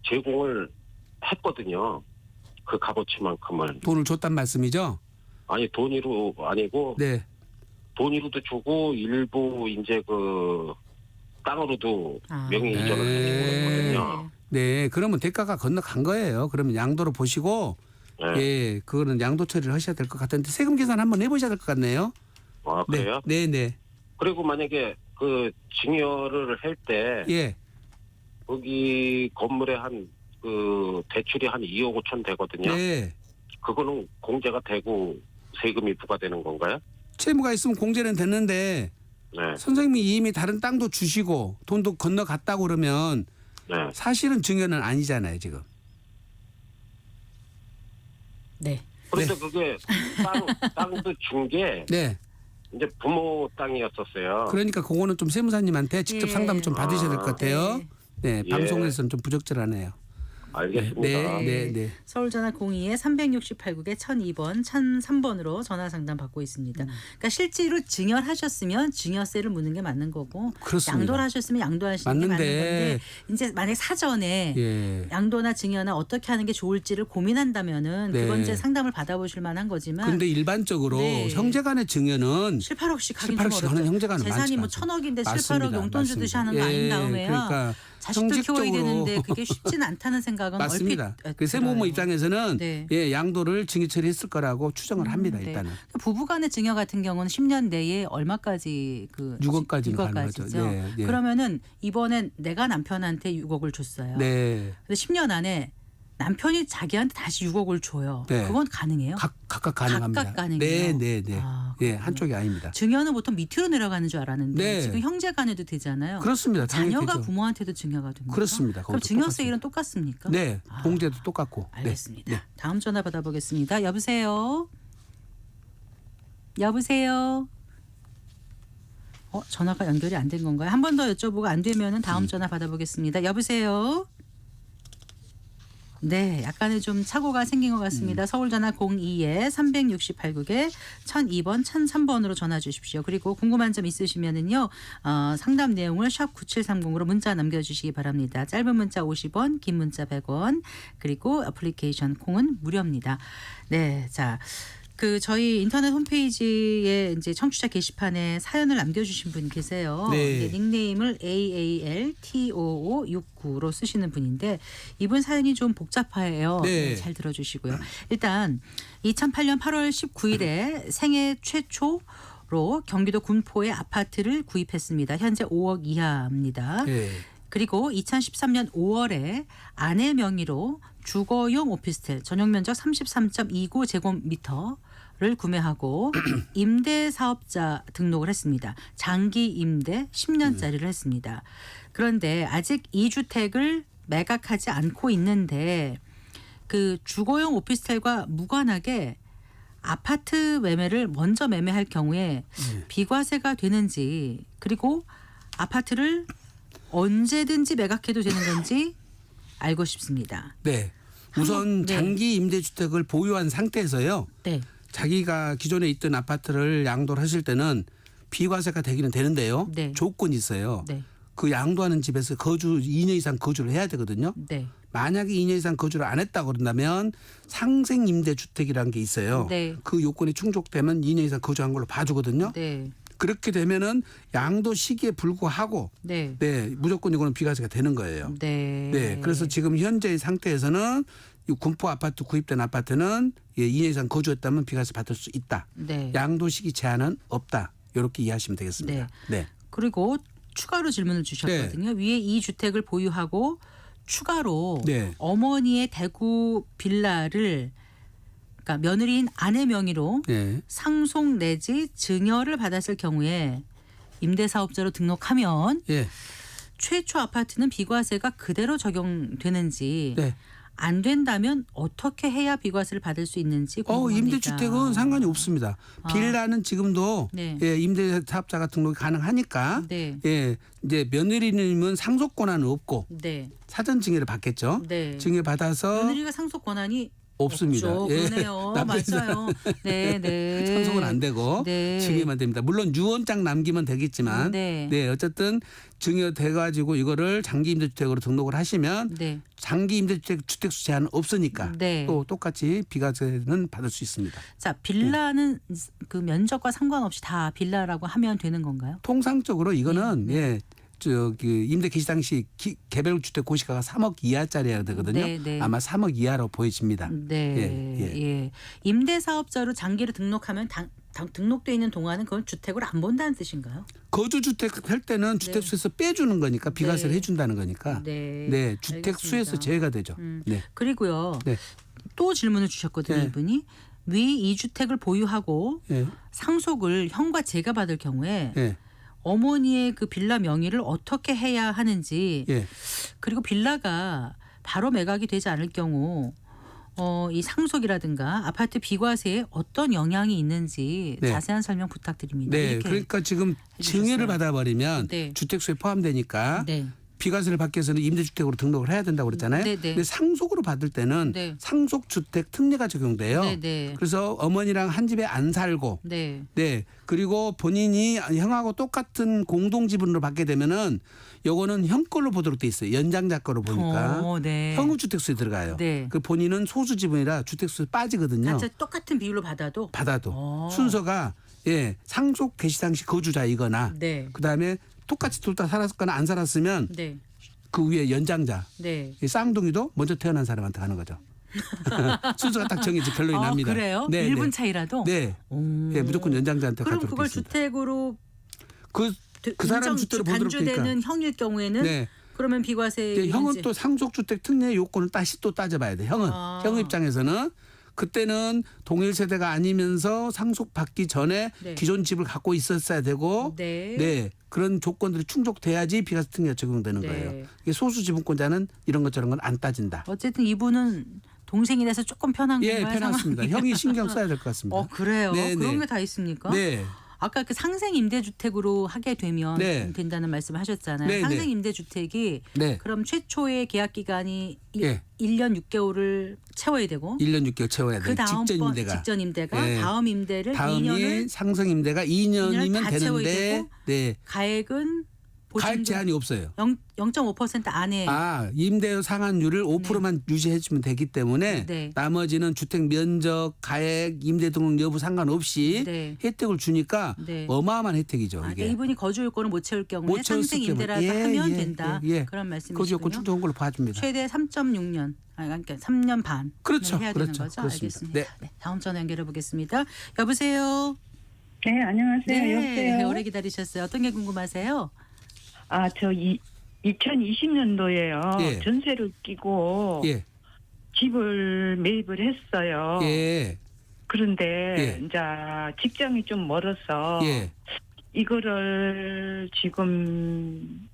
제공을 했거든요. 그 값어치만큼을. 돈을 줬단 말씀이죠? 아니 돈으로 아니고 네. 돈으로도 주고 일부 이제 그 땅으로도 아. 명의 이전을 해주거든요. 네, 그러면 대가가 건너간 거예요. 그러면 양도로 보시고 네. 예, 그거는 양도 처리를 하셔야 될 것 같은데 세금 계산 한번 해보셔야 될 것 같네요. 아, 그래요? 네, 네, 그리고 만약에 그 증여를 할 때 예, 거기 건물에 한 그 대출이 한 2억 5천 되거든요. 네. 그거는 공제가 되고 세금이 부과되는 건가요? 채무가 있으면 공제는 됐는데 네. 선생님이 이미 다른 땅도 주시고 돈도 건너갔다고 그러면 네. 사실은 증여는 아니잖아요, 지금. 네. 그런데 그게 땅도 준 게 네. 이제 부모 땅이었었어요. 그러니까 그거는 좀 세무사님한테 직접 예. 상담을 좀 받으셔야 될 것 같아요. 네, 예. 방송에서는 좀 부적절하네요. 알겠습니다. 네, 네, 네. 서울 전화 02에 368국에 1002번, 1003번으로 전화 상담 받고 있습니다. 그러니까 실제로 증여하셨으면 증여세를 묻는 게 맞는 거고 그렇습니다. 양도를 하셨으면 양도하시는 게 맞는 맞는데 건데 이제 만약 사전에 예. 양도나 증여나 어떻게 하는 게 좋을지를 고민한다면은 네. 그건 이제 상담을 받아보실 만한 거지만 근데 일반적으로 네. 형제간의 증여는 7, 8억씩 하긴 7, 8억씩 좀 하는 어렵죠. 형제간은 재산이 많지 뭐 않습니다. 1,000억인데 7, 8억 맞습니다. 용돈 주듯이 하는 거 아닌 예, 다음에야 그러니까 자식도 키워야 형식적으로 되는데 그게 쉽지는 않다는 생각은 맞습니다. 얼핏 그 세무부 들어요. 입장에서는 네. 예, 양도를 증여 처리했을 거라고 추정을 합니다. 네. 일단은 부부간의 증여 같은 경우는 10년 내에 얼마까지 그 6억까지는 가능하죠. 6억까지죠. 네, 네. 그러면은 이번엔 내가 남편한테 6억을 줬어요. 네, 근데 10년 안에 남편이 자기한테 다시 6억을 줘요. 네. 그건 가능해요? 각각 가능합니다. 각각 가능해요? 네, 네, 네. 아, 예, 그렇군요. 한쪽이 아닙니다. 증여는 보통 밑으로 내려가는 줄 알았는데 네. 지금 형제간에도 되잖아요. 그렇습니다. 당연히 자녀가 되죠. 부모한테도 증여가 됩니까? 그렇습니다. 그럼 그것도 증여세율은 똑같습니까? 네, 아. 공제도 똑같고. 알겠습니다. 네. 다음 전화 받아보겠습니다. 여보세요. 여보세요. 전화가 연결이 안 된 건가요? 한 번 더 여쭤보고 안 되면은 다음 전화 받아보겠습니다. 여보세요. 네, 약간의 좀 착오가 생긴 것 같습니다. 서울 전화 02에 368국에 1002번, 1003번으로 전화 주십시오. 그리고 궁금한 점 있으시면은요. 상담 내용을 샵 9730으로 문자 남겨주시기 바랍니다. 짧은 문자 50원, 긴 문자 100원, 그리고 애플리케이션 콩은 무료입니다. 네, 자. 저희 인터넷 홈페이지에 이제 청취자 게시판에 사연을 남겨주신 분이 계세요. 네. 닉네임을 AALTOO69로 쓰시는 분인데 이분 사연이 좀 복잡해요. 네. 잘 들어주시고요. 일단 2008년 8월 19일에 생애 최초로 경기도 군포에 아파트를 구입했습니다. 현재 5억 이하입니다. 네. 그리고 2013년 5월에 아내 명의로 주거용 오피스텔 전용 면적 33.29제곱미터를 구매하고 임대 사업자 등록을 했습니다. 장기 임대 10년짜리를 했습니다. 그런데 아직 이 주택을 매각하지 않고 있는데 그 주거용 오피스텔과 무관하게 아파트 매매를 먼저 매매할 경우에 비과세가 되는지 그리고 아파트를 언제든지 매각해도 되는 건지 알고 싶습니다. 네. 우선 네. 장기 임대주택을 보유한 상태에서요. 네. 자기가 기존에 있던 아파트를 양도를 하실 때는 비과세가 되기는 되는데요. 네. 조건이 있어요. 네. 그 양도하는 집에서 2년 이상 거주를 해야 되거든요. 네. 만약에 2년 이상 거주를 안 했다고 그런다면 상생 임대주택이라는 게 있어요. 네. 그 요건이 충족되면 2년 이상 거주한 걸로 봐주거든요. 네. 그렇게 되면은 양도 시기에 불구하고 네. 네, 무조건 이거는 비과세가 되는 거예요. 네. 네. 그래서 지금 현재의 상태에서는 이 군포 아파트 구입된 아파트는 2년 이상 거주했다면 비과세 받을 수 있다. 네. 양도 시기 제한은 없다. 이렇게 이해하시면 되겠습니다. 네. 그리고 추가로 질문을 주셨거든요. 위에 이 주택을 보유하고 추가로 네. 어머니의 대구 빌라를 그러니까 며느리인 아내 명의로 네. 상속 내지 증여를 받았을 경우에 임대사업자로 등록하면 예. 최초 아파트는 비과세가 그대로 적용되는지 네. 안 된다면 어떻게 해야 비과세를 받을 수 있는지 궁금합니다. 임대주택은 상관이 없습니다. 빌라는 지금도 네. 예, 임대사업자가 등록이 가능하니까 네. 예, 이제 며느리님은 상속 권한은 없고 네. 사전 증여를 받겠죠. 네. 증여 받아서 며느리가 상속 권한이 없습니다. 없죠. 예. 그러네요. 남편이나 맞아요. 네, 네. 상속은 안 되고 네. 증여만 됩니다. 물론 유언장 남기면 되겠지만 네. 어쨌든 증여돼 가지고 이거를 장기 임대주택으로 등록을 하시면 네. 장기 임대주택 주택수 제한은 없으니까 네. 또 똑같이 비과세는 받을 수 있습니다. 자, 빌라는 그 면적과 상관없이 다 빌라라고 하면 되는 건가요? 통상적으로 이거는 네. 임대 개시 당시 개별 주택 고시가가 3억 이하짜리야 되거든요. 네, 네. 아마 3억 이하로 보여집니다. 네. 예, 예. 임대사업자로 장기로 등록하면 등록돼 있는 동안은 그걸 주택으로 안 본다는 뜻인가요? 거주주택 할 때는 주택수에서 빼주는 거니까 비과세를 네. 해준다는 거니까. 네. 주택수에서 알겠습니다. 제외가 되죠. 네. 그리고요. 네. 또 질문을 주셨거든요. 네. 이분이 위 이 주택을 보유하고 예. 상속을 형과 제가 받을 경우에 예. 어머니의 그 빌라 명의를 어떻게 해야 하는지 예. 그리고 빌라가 바로 매각이 되지 않을 경우 이 상속이라든가 아파트 비과세에 어떤 영향이 있는지 네. 자세한 설명 부탁드립니다. 네. 이렇게 그러니까 지금 해주셨어요. 증여를 받아버리면 네. 주택수에 포함되니까 네. 비과세를 받기 위해서는 임대주택으로 등록을 해야 된다고 그랬잖아요. 네, 네. 근데 상속으로 받을 때는 네. 상속주택 특례가 적용돼요. 네, 네. 그래서 어머니랑 한 집에 안 살고 네. 네. 그리고 본인이 형하고 똑같은 공동지분으로 받게 되면은 요거는 형 걸로 보도록 돼 있어요. 연장자 거로 보니까. 네. 형은 주택수에 들어가요. 네. 그 본인은 소수 지분이라 주택수에 빠지거든요. 진짜 똑같은 비율로 받아도 받아도 순서가 상속 개시 당시 거주자이거나 네. 그다음에 똑같이 둘 다 살았거나 안 살았으면 네. 그 위에 연장자 네. 이 쌍둥이도 먼저 태어난 사람한테 가는 거죠. 순서가 딱 정해져 결론이 납니다. 그래요? 네, 1분 네. 차이라도? 네. 오. 예, 무조건 연장자한테 그럼 가도록 그걸 돼 있습니다. 주택으로 그 사람 주택으로 보도록 되니까. 간주되는 형일 경우에는 네. 그러면 비과세 형은 또 상속주택 특례 요건을 다시 또 따져봐야 돼. 형은 형 입장에서는 그때는 동일 세대가 아니면서 상속받기 전에 네. 기존 집을 갖고 있었어야 되고 네. 그런 조건들이 충족돼야지 비과세 특례가 적용되는 네. 거예요. 이게 소수 지분권자는 이런 것 저런 건 안 따진다. 어쨌든 이분은 동생이 돼서 조금 편한 예, 건가요? 편했습니다. 상황이? 형이 신경 써야 될 것 같습니다. 그래요? 네, 그런 네. 게 다 있습니까? 네. 아까 그 상생 임대주택으로 하게 되면 네. 된다는 말씀을 하셨잖아요. 네, 상생 네. 임대주택이 네. 그럼 최초의 계약 기간이 예. 1년 6개월을 채워야 되고 1년 6개월 채워야 돼. 그 다음 직전 번 임대가. 직전 임대가 예. 다음 임대를 다음이 2년을 상승 임대가 2년이면 다 채워야 되는데 되고 네. 가액은 가액 제한이 없어요. 0.5% 안에 임대료 상한율을 5%만 유지해 주면 되기 때문에 네. 나머지는 주택 면적, 가액, 임대 등록 여부 상관없이 네. 혜택을 주니까 네. 어마어마한 혜택이죠. 아, 이게. 이분이 거주 요건을 못 채울 경우에 못 채웠을 상생 임대라도 경우에. 하면 예, 된다. 예. 그런 거주 요건 말씀이시군요. 충족한 걸로 봐줍니다. 최대 3.6년. 그러니까 3년 반 그렇죠. 해야 그렇죠. 되는 거죠. 그렇습니다. 알겠습니다. 네. 네, 다음 전화 연결해 보겠습니다. 여보세요. 네, 안녕하세요. 네, 여보세요. 오래 기다리셨어요. 어떤 게 궁금하세요? 아, 저 2020년도에요. 예. 전세를 끼고 예. 집을 매입을 했어요. 예. 그런데 예. 이제 직장이 좀 멀어서 예. 이거를 지금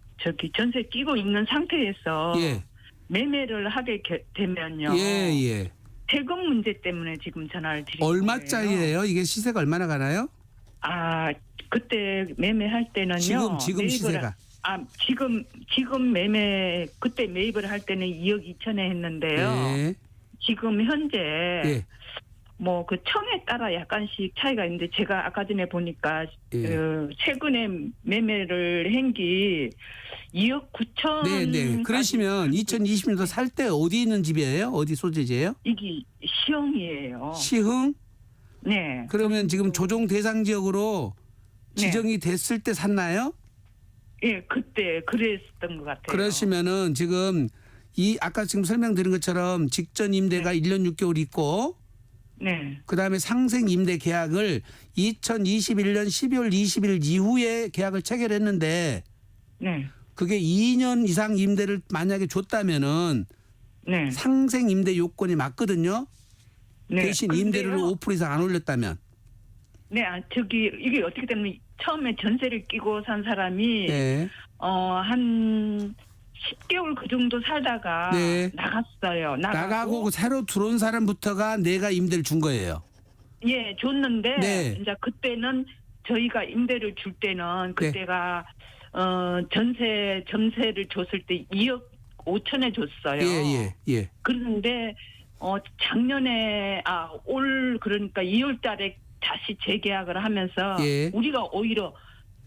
전세 끼고 있는 상태에서 예. 매매를 하게 되면요. 예. 예. 세금 문제 때문에 지금 전화를 드린 거예요. 얼마짜리예요? 이게 시세가 얼마나 가나요? 아, 그때 매매할 때는요. 지금 매입을 시세가. 지금 그때 매입을 할 때는 2억 2천에 했는데요. 예. 지금 현재 예. 뭐 그 청에 따라 약간씩 차이가 있는데 제가 아까 전에 보니까 예. 최근에 매매를 한 게 2억 9천. 네, 네. 그러시면 2020년도 살 때 어디 있는 집이에요? 어디 소재지예요? 이게 시흥이에요. 시흥? 네. 그러면 지금 조정 대상 지역으로 네. 지정이 됐을 때 샀나요? 예, 그때 그랬던 것 같아요. 그러시면은 지금 아까 지금 설명드린 것처럼 직전 임대가 1년 6개월 있고 네. 그다음에 상생 임대 계약을 2021년 12월 20일 이후에 계약을 체결했는데 네. 그게 2년 이상 임대를 만약에 줬다면은 네. 상생 임대 요건이 맞거든요. 네. 대신 임대료를 근데요. 5% 이상 안 올렸다면. 네, 이게 어떻게 되면 처음에 전세를 끼고 산 사람이 네. 한 10개월 그 정도 살다가 네. 나갔어요. 나가고 새로 들어온 사람부터가 내가 임대를 준 거예요. 예, 줬는데 네. 이제 그때는 저희가 임대를 줄 때는 그때가 전세를 줬을 때 2억 5천에 줬어요. 예, 예, 예. 그런데 작년에 그러니까 2월 달에 다시 재계약을 하면서 예. 우리가 오히려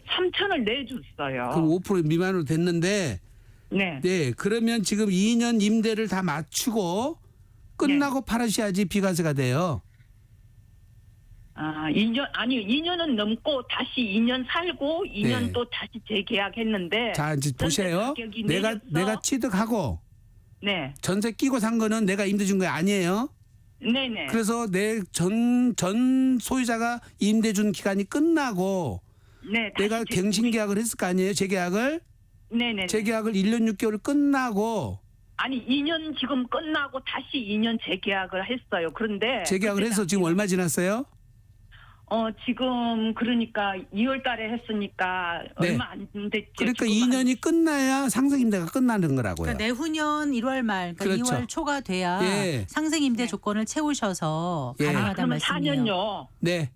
3천을 내줬어요. 그럼 5% 미만으로 됐는데 네. 네, 그러면 지금 2년 임대를 다 맞추고 끝나고 네. 팔으셔야지 비과세가 돼요. 2년은 넘고 다시 2년 살고 2년 네. 또 다시 재계약했는데 자, 이제 전세 보세요. 가격이 내가 취득하고 네. 전세 끼고 산 거는 내가 임대 준 거 아니에요. 네네. 그래서 내 전 소유자가 임대 준 기간이 끝나고 네, 내가 다시 갱신 계약을 했을 거 아니에요. 재계약을. 네네. 재계약을 1년 6개월 끝나고 아니 2년 지금 끝나고 다시 2년 재계약을 했어요. 그런데 재계약을 그때 해서 지금 얼마 지났어요? 지금 그러니까 2월 달에 했으니까 네. 얼마 안 됐죠. 그러니까 지금 2년이 끝나야 상생 임대가 끝나는 거라고요. 그러니까 내후년 1월 말, 그러니까 그렇죠. 2월 초가 돼야 예. 상생 임대 네. 조건을 채우셔서 예. 가능하다는 그러면 말씀이에요. 4년요. 네.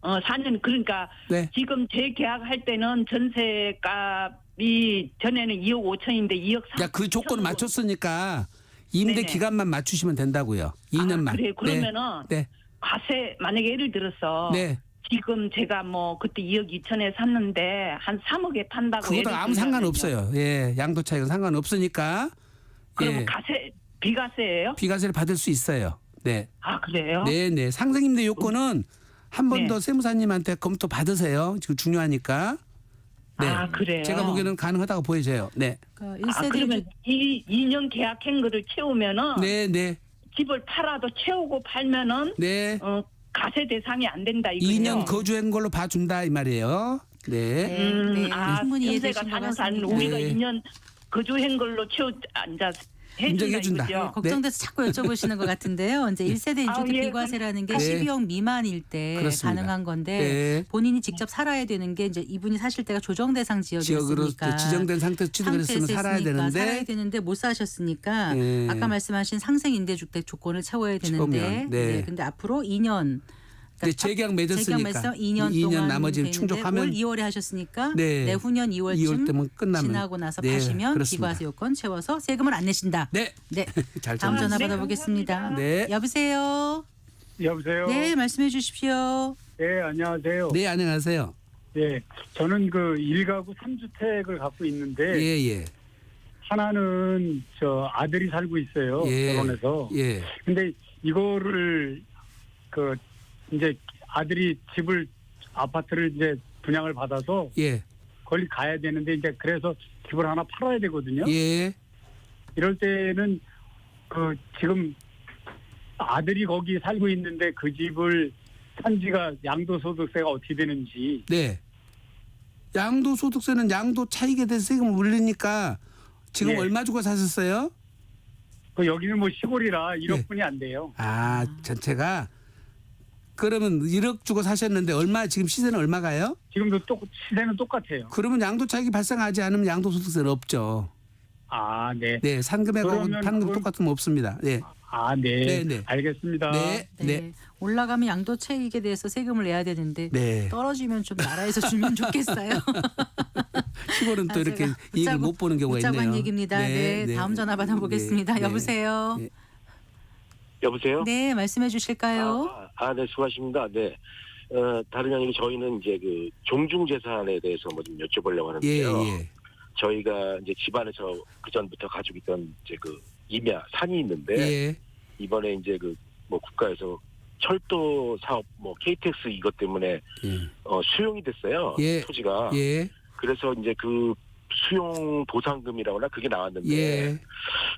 4년 그러니까 네. 지금 재계약할 때는 전세값이 전에는 2억 5천인데 2억 3천. 야, 그 조건을 맞췄으니까 임대 네네. 기간만 맞추시면 된다고요. 2년만. 그래 그러면은 네. 과세 만약에 예를 들어서 네. 지금 제가 뭐 그때 2억 2천에 샀는데 한 3억에 판다고. 그것도 예를 아무 들면은요. 상관없어요. 예. 양도 차이가 상관없으니까. 그러면 예. 비과세예요? 비과세를 받을 수 있어요. 네. 아 그래요? 네, 네. 상생 임대 요건은 한 번 네. 더 세무사님한테 검토 받으세요. 지금 중요하니까. 네. 아 그래요? 제가 보기에는 가능하다고 보여져요. 네. 그러니까 아 1세대 그러면 이 2년 계약한 거를 채우면은 네, 네. 집을 팔아도 채우고 팔면은 네. 과세 대상이 안 된다 이거요. 2년 거주한 걸로 봐준다 이 말이에요. 네. 네, 충분히 전세가 이해되신 것 4년 산 같습니다. 우리가 네. 2년 거주한 걸로 인정해준다. 해준다 이거죠. 걱정돼서 자꾸 여쭤보시는 것 같은데요. 이제 1세대 1주택 예, 비과세라는 게 네. 12억 미만일 때 그렇습니다. 가능한 건데 네. 본인이 직접 살아야 되는 게 이제 이분이 사실 때가 조정 대상 지역으로 지역이었으니까 지정된 상태에서 취득을 했으면 살아야 살아야 되는데 되는데 못 사셨으니까 네. 아까 말씀하신 상생 임대주택 조건을 채워야 되는데 채우면, 네. 근데 앞으로 2년 이제 재계약 맺었으니까 재계약 2년 동안 나머지는 되는데 충족하면 올 2월에 하셨으니까 네. 내후년 2월 2월쯤 때면 끝나면 지나고 나서 네, 파시면 그렇습니다. 비과세 요건 채워서 세금을 안 내신다. 네. 네. 잘 다음 전화 전해주세요. 받아보겠습니다. 네. 여보세요. 여보세요. 네, 말씀해 주십시오. 네, 안녕하세요. 네, 안녕하세요. 네, 저는 그 1가구 3주택을 갖고 있는데 예, 예. 하나는 저 아들이 살고 있어요. 예. 결혼해서. 예. 근데 이거를 그 이제 아들이 아파트를 이제 분양을 받아서 예. 거기 가야 되는데 이제 그래서 집을 하나 팔아야 되거든요. 예. 이럴 때는 그 지금 아들이 거기 살고 있는데 그 집을 산 지가 양도소득세가 어떻게 되는지. 네. 양도소득세는 양도 차익에 대해서 세금을 물리니까 지금 예. 얼마 주고 사셨어요? 그 여기는 뭐 시골이라 1억뿐이 안 돼요. 아, 전체가 그러면 1억 주고 사셨는데 얼마 지금 시세는 얼마가요? 지금도 시세는 똑같아요. 그러면 양도 차익이 발생하지 않으면 양도소득세는 없죠. 아, 네. 네, 산 금액하고 그러면 파는 금 그건- 똑같으면 없습니다. 네. 아, 네. 네, 네. 알겠습니다. 네. 네. 네. 올라가면 양도 차익에 대해서 세금을 내야 되는데 네. 떨어지면 좀 나라에서 주면 좋겠어요. 시골은 또 이렇게 제가 이익을 웃자고- 못 보는 경우가 웃자고 있네요. 한 얘기입니다. 네, 다음 전화 받아보겠습니다. 네, 여보세요. 네. 여보세요? 네, 말씀해 주실까요? 네, 수고하십니다. 네. 다름이 아니고 저희는 이제 그 종중재산에 대해서 뭐 좀 여쭤보려고 예, 하는데요. 예. 저희가 이제 집안에서 그 전부터 가지고 있던 이제 그 산이 있는데 예. 이번에 이제 그 뭐 국가에서 철도 사업 뭐 KTX 이것 때문에 예. 수용이 됐어요. 예. 토지가. 예. 그래서 이제 그 수용 보상금이라거나 그게 나왔는데 예.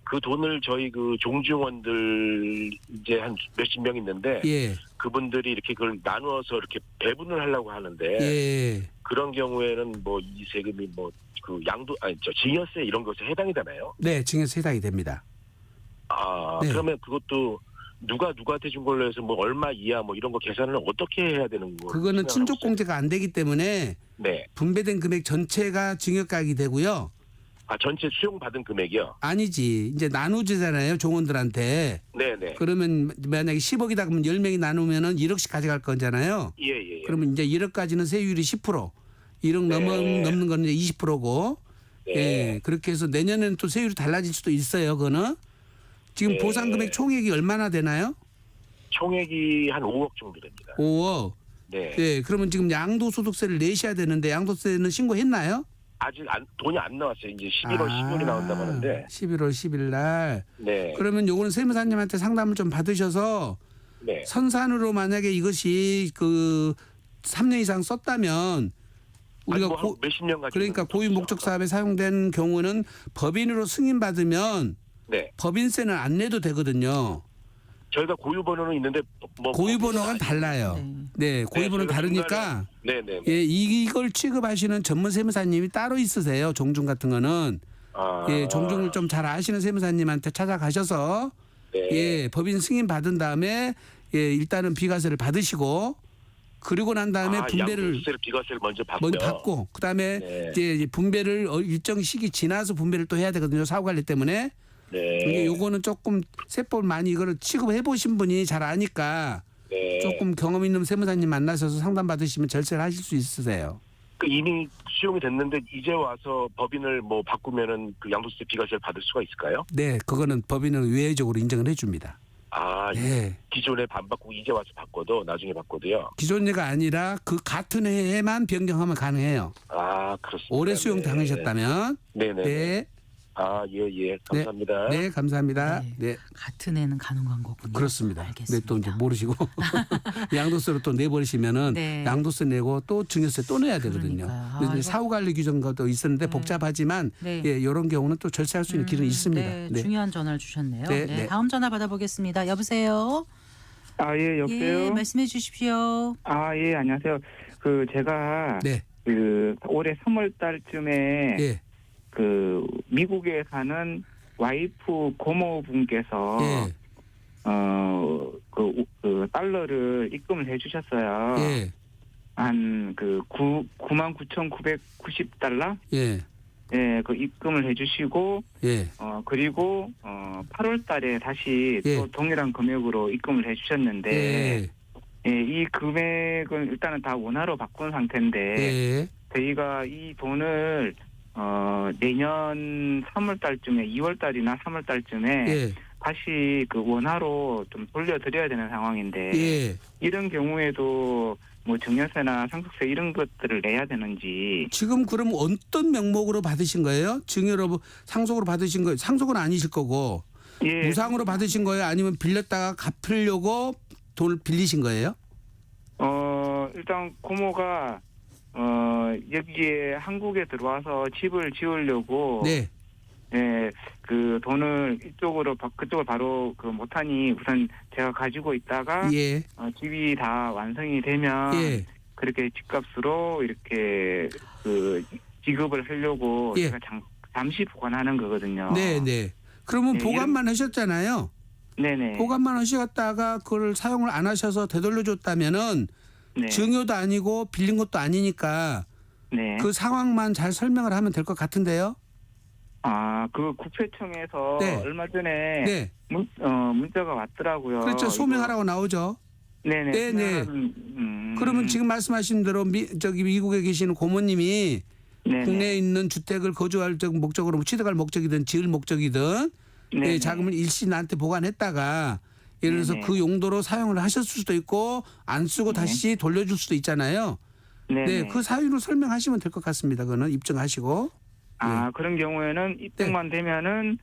그 돈을 저희 그 종중원들 이제 한 몇십 명 있는데 예. 그분들이 이렇게 그걸 나누어서 이렇게 배분을 하려고 하는데 예. 그런 경우에는 뭐 이 세금이 뭐 그 증여세 이런 것에 해당이 되나요? 네, 증여세 해당이 됩니다. 네. 그러면 그것도 누구한테 준 걸로 해서 뭐 얼마 이하 뭐 이런 거 계산을 어떻게 해야 되는 거예요? 그거는 친족 공제가 안 되기 때문에 네. 분배된 금액 전체가 증여가액이 되고요. 전체 수용받은 금액이요? 아니지. 이제 나누지잖아요, 종원들한테. 네네. 그러면 만약에 10억이다 그러면 10명이 나누면은 1억씩 가져갈 거잖아요. 예. 그러면 이제 1억까지는 세율이 10%. 1억 네. 넘는 거는 이제 20%고. 네. 예. 그렇게 해서 내년에는 또 세율이 달라질 수도 있어요, 그거는. 지금 네. 보상금액 총액이 얼마나 되나요? 총액이 한 5억 정도 됩니다. 5억. 네. 예. 그러면 지금 양도소득세를 내셔야 되는데 양도세는 신고했나요? 아직 돈이 안 나왔어요. 이제 11월 12월에 나온다고 하는데. 11월 10일 날. 네. 그러면 요거는 세무사님한테 상담을 좀 받으셔서 네. 선산으로 만약에 이것이 그 3년 이상 썼다면 우리가 몇십 년 가지고 그러니까 고유 목적 사업에 사용된 경우는 법인으로 승인받으면 네. 법인세는 안 내도 되거든요. 저희가 고유 번호는 있는데 뭐 고유 번호가 달라요. 네, 고유 번호는 다르니까 네네. 예, 이걸 취급하시는 전문 세무사님이 따로 있으세요. 종중 같은 거는 예, 종중을 좀 잘 아시는 세무사님한테 찾아가셔서 네. 예, 법인 승인 받은 다음에 예, 일단은 비과세를 받으시고 그리고 난 다음에 분배를 양도세를 비과세를 먼저 받고요. 받고 그다음에 네. 이제 분배를 일정 시기 지나서 분배를 또 해야 되거든요. 사후 관리 때문에. 네. 이게 요거는 조금 세법 많이 이거를 취급해 보신 분이 잘 아니까 네. 조금 경험 있는 세무사님 만나셔서 상담 받으시면 절차를 하실 수 있으세요. 이미 수용이 됐는데 이제 와서 법인을 뭐 바꾸면은 그 양도세 비과세를 받을 수가 있을까요? 네, 그거는 법인은 외적으로 인정을 해줍니다. 네. 기존에 안 받고 이제 와서 바꿔도 나중에 바꿔도요. 기존 예가 아니라 그 같은 해에만 변경하면 가능해요. 그렇습니다. 올해 수용 당하셨다면. 네네. 네. 예. 감사합니다. 네, 감사합니다. 네. 같은 애는 가능한 거군요. 그렇습니다. 알겠습니다. 네, 또 이제 모르시고 양도세로 또 내버리시면은 네. 양도세 내고 또 증여세 또 내야 되거든요. 그러니까요. 근데 이제 이거- 사후관리 규정도 있었는데 복잡하지만 네. 예, 이런 경우는 또 절차할 수 있는 길은 있습니다. 네, 네. 중요한 전화를 주셨네요. 네, 네, 네. 다음 전화 받아보겠습니다. 여보세요. 예, 여보세요. 예, 말씀해 주십시오. 예, 안녕하세요. 제가 네. 올해 3월 달쯤에 예. 미국에 사는 와이프 고모분께서 예. 달러를 입금을 해 주셨어요. 예. 한 99,990달러? 예. 예, 입금을 해 주시고 예. 그리고 8월 달에 다시 예. 또 동일한 금액으로 입금을 해 주셨는데 예. 이 금액은 일단은 다 원화로 바꾼 상태인데 예. 저희가 이 돈을 내년 3월 달쯤에 2월 달이나 3월 달쯤에 예. 다시 그 원화로 좀 돌려드려야 되는 상황인데 예. 이런 경우에도 뭐 증여세나 상속세 이런 것들을 내야 되는지. 지금 그럼 어떤 명목으로 받으신 거예요? 증여로 상속으로 받으신 거예요? 상속은 아니실 거고 예. 무상으로 받으신 거예요? 아니면 빌렸다가 갚으려고 돈을 빌리신 거예요? 일단 고모가 여기에 한국에 들어와서 집을 지으려고 네. 예, 그 돈을 그쪽을 바로 그 못하니 우선 제가 가지고 있다가 예. 집이 다 완성이 되면 예. 그렇게 집값으로 이렇게 그 지급을 하려고 예. 제가 잠시 보관하는 거거든요. 네, 네. 그러면 네, 보관만 하셨잖아요. 네네. 보관만 하셨다가 그걸 사용을 안 하셔서 되돌려줬다면은 네. 증여도 아니고 빌린 것도 아니니까 네. 그 상황만 잘 설명을 하면 될 것 같은데요. 그 국세청에서 네. 얼마 전에 네. 문자가 왔더라고요. 그렇죠. 소명하라고 나오죠. 네네. 네네. 그러면 지금 말씀하신 대로 미국에 계시는 고모님이 네네. 국내에 있는 주택을 거주할 목적으로 취득할 목적이든 지을 목적이든 네네. 자금을 일시 나한테 보관했다가 예를 들어서 네네. 그 용도로 사용을 하셨을 수도 있고 안 쓰고 다시 돌려줄 수도 있잖아요. 네네. 네, 그 사유를 설명하시면 될 것 같습니다. 그거는 입증하시고. 그런 경우에는 입증만 되면은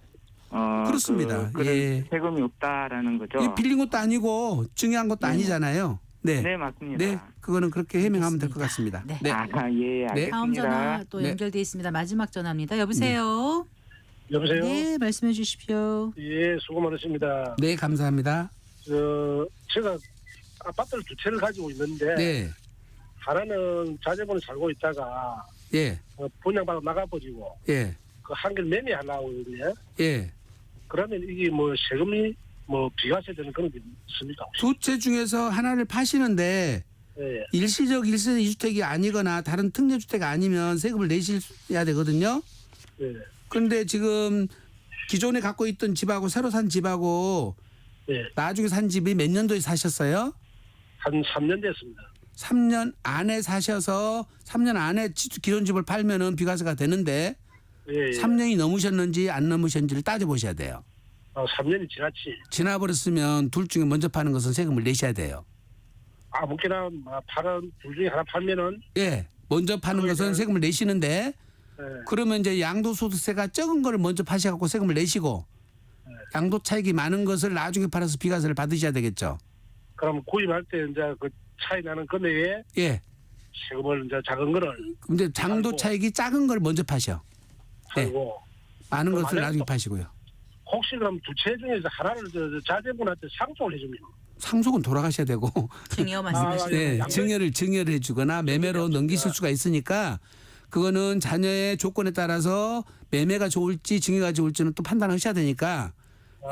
그렇습니다. 그런 예. 세금이 없다라는 거죠. 이 빌린 것도 아니고 증여한 것도 네네. 아니잖아요. 네. 네, 맞습니다. 네, 그거는 그렇게 해명하면 될 것 같습니다. 네. 네. 예, 알겠습니다. 다음 전화 또 네. 연결돼 있습니다. 마지막 전화입니다. 여보세요. 여보세요. 네, 말씀해 주십시오. 예, 수고 많으십니다. 네, 감사합니다. 제가 아파트를 두 채를 가지고 있는데 네. 하나는 자제분을 살고 있다가 예. 분양받아 나가버리고 예. 그 한 개를 매매하려고 하거든요. 예. 그러면 이게 뭐 세금이 뭐 비과세 되는 그런 게 있습니까? 혹시? 두 채 중에서 하나를 파시는데 예. 일시적 1세대 2주택이 아니거나 다른 특례주택 아니면 세금을 내셔야 되거든요. 예. 그런데 지금 기존에 갖고 있던 집하고 새로 산 집하고 예. 나중에 산 집이 몇 년도에 사셨어요? 한 3년 됐습니다. 3년 안에 사셔서 3년 안에 기존 집을 팔면은 비과세가 되는데 예. 3년이 넘으셨는지 안 넘으셨는지를 따져보셔야 돼요. 3년이 지났지. 지나버렸으면 둘 중에 먼저 파는 것은 세금을 내셔야 돼요. 아무렇게나 파는 둘 중에 하나 팔면은 예. 먼저 파는 것은 세금을 내시는데 예. 그러면 이제 양도소득세가 적은 거를 먼저 파셔갖고 세금을 내시고 양도 차익이 많은 것을 나중에 팔아서 비과세를 받으셔야 되겠죠. 그럼 구입할 때 이제 그 차이 나는 금액에 예. 세금을 이제 작은 거를 근데 장도 팔고. 차익이 작은 걸 먼저 파셔. 예. 팔고 많은 그럼 것을 만약에 나중에 또- 파시고요. 혹시 그럼 두 채 중에서 하나를 저 자제분한테 상속을 해주면 상속은 돌아가셔야 되고 증여 말씀하시는 네, 거죠? 증여를 해주거나 매매로 넘기실 수가 있으니까 그거는 자녀의 조건에 따라서 매매가 좋을지 증여가 좋을지는 또 판단하셔야 되니까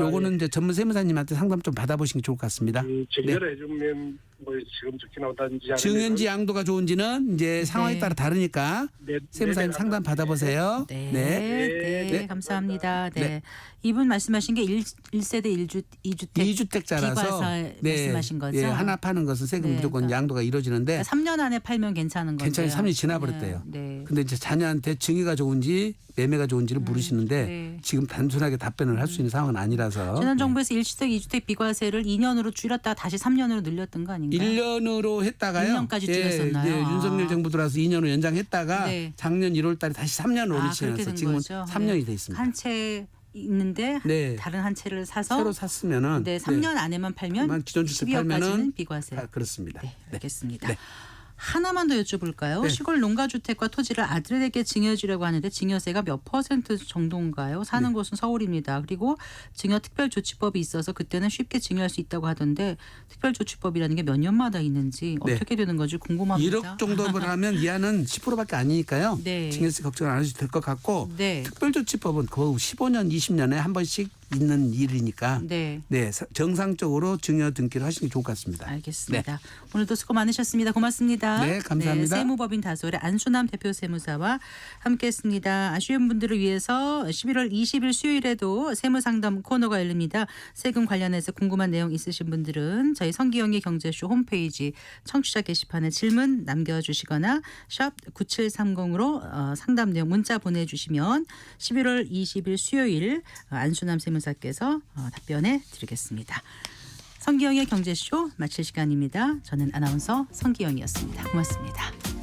요거는 이제 전문 세무사님한테 상담 좀 받아보시는 게 좋을 것 같습니다. 증여를 해주면 뭐 지금 적게 나온다든지 증여인지 양도가 좋은지는 이제 상황에 네. 따라 다르니까 세무사님 상담 받아보세요. 네, 네. 네, 감사합니다. 네. 이분 말씀하신 게 1세대 2주택 2주택자라서 비과세 말씀하신 거죠? 예, 하나 파는 것은 세금 네, 무조건 그러니까 양도가 이루어지는데 3년 안에 팔면 괜찮은 건데요. 괜찮아요. 3년이 지나버렸대요. 네. 근데 이제 자녀한테 증여가 좋은지 매매가 좋은지를 물으시는데 네. 지금 단순하게 답변을 할 수 있는 상황은 아니라서 지난 정부에서 1주택 2주택 비과세를 2년으로 줄였다가 다시 3년으로 늘렸던 거 아닌가요? 1년으로 했다가요. 1년까지 줄였었나요? 예, 윤석열 정부 들어와서 2년으로 연장했다가 네. 작년 1월 달에 다시 3년으로 그렇게 올리시면서 된 지금은 거죠. 3년이 네. 돼 있습니다. 한 채 있는데 네. 다른 한 채를 사서 새로 샀으면은 네, 3년 안에만 팔면 기존 주택 12억까지는 팔면은 비과세. 그렇습니다. 네, 알겠습니다. 네. 하나만 더 여쭤볼까요? 네. 시골 농가주택과 토지를 아들에게 증여주려고 하는데 증여세가 몇 퍼센트 정도인가요? 사는 네. 곳은 서울입니다. 그리고 증여특별조치법이 있어서 그때는 쉽게 증여할 수 있다고 하던데 특별조치법이라는 게 몇 년마다 있는지 네. 어떻게 되는 건지 궁금합니다. 1억 정도를 하면 이하는 10%밖에 아니니까요. 네. 증여세 걱정 안 하셔도 될 것 같고 네. 특별조치법은 거의 15년, 20년에 한 번씩 있는 일이니까 네. 네, 정상적으로 증여 등기를 하시는 게 좋을 것 같습니다. 알겠습니다. 오늘도 수고 많으셨습니다. 고맙습니다. 네, 감사합니다. 세무법인 다솔의 안순남 대표 세무사와 함께했습니다. 아쉬운 분들을 위해서 11월 20일 수요일에도 세무상담 코너가 열립니다. 세금 관련해서 궁금한 내용 있으신 분들은 저희 성기영의 경제쇼 홈페이지 청취자 게시판에 질문 남겨주시거나 샵 9730으로 상담 내용 문자 보내주시면 11월 20일 수요일 안순남 세무사께서 답변해 드리겠습니다. 성기영의 경제쇼 마칠 시간입니다. 저는 아나운서 성기영이었습니다. 고맙습니다.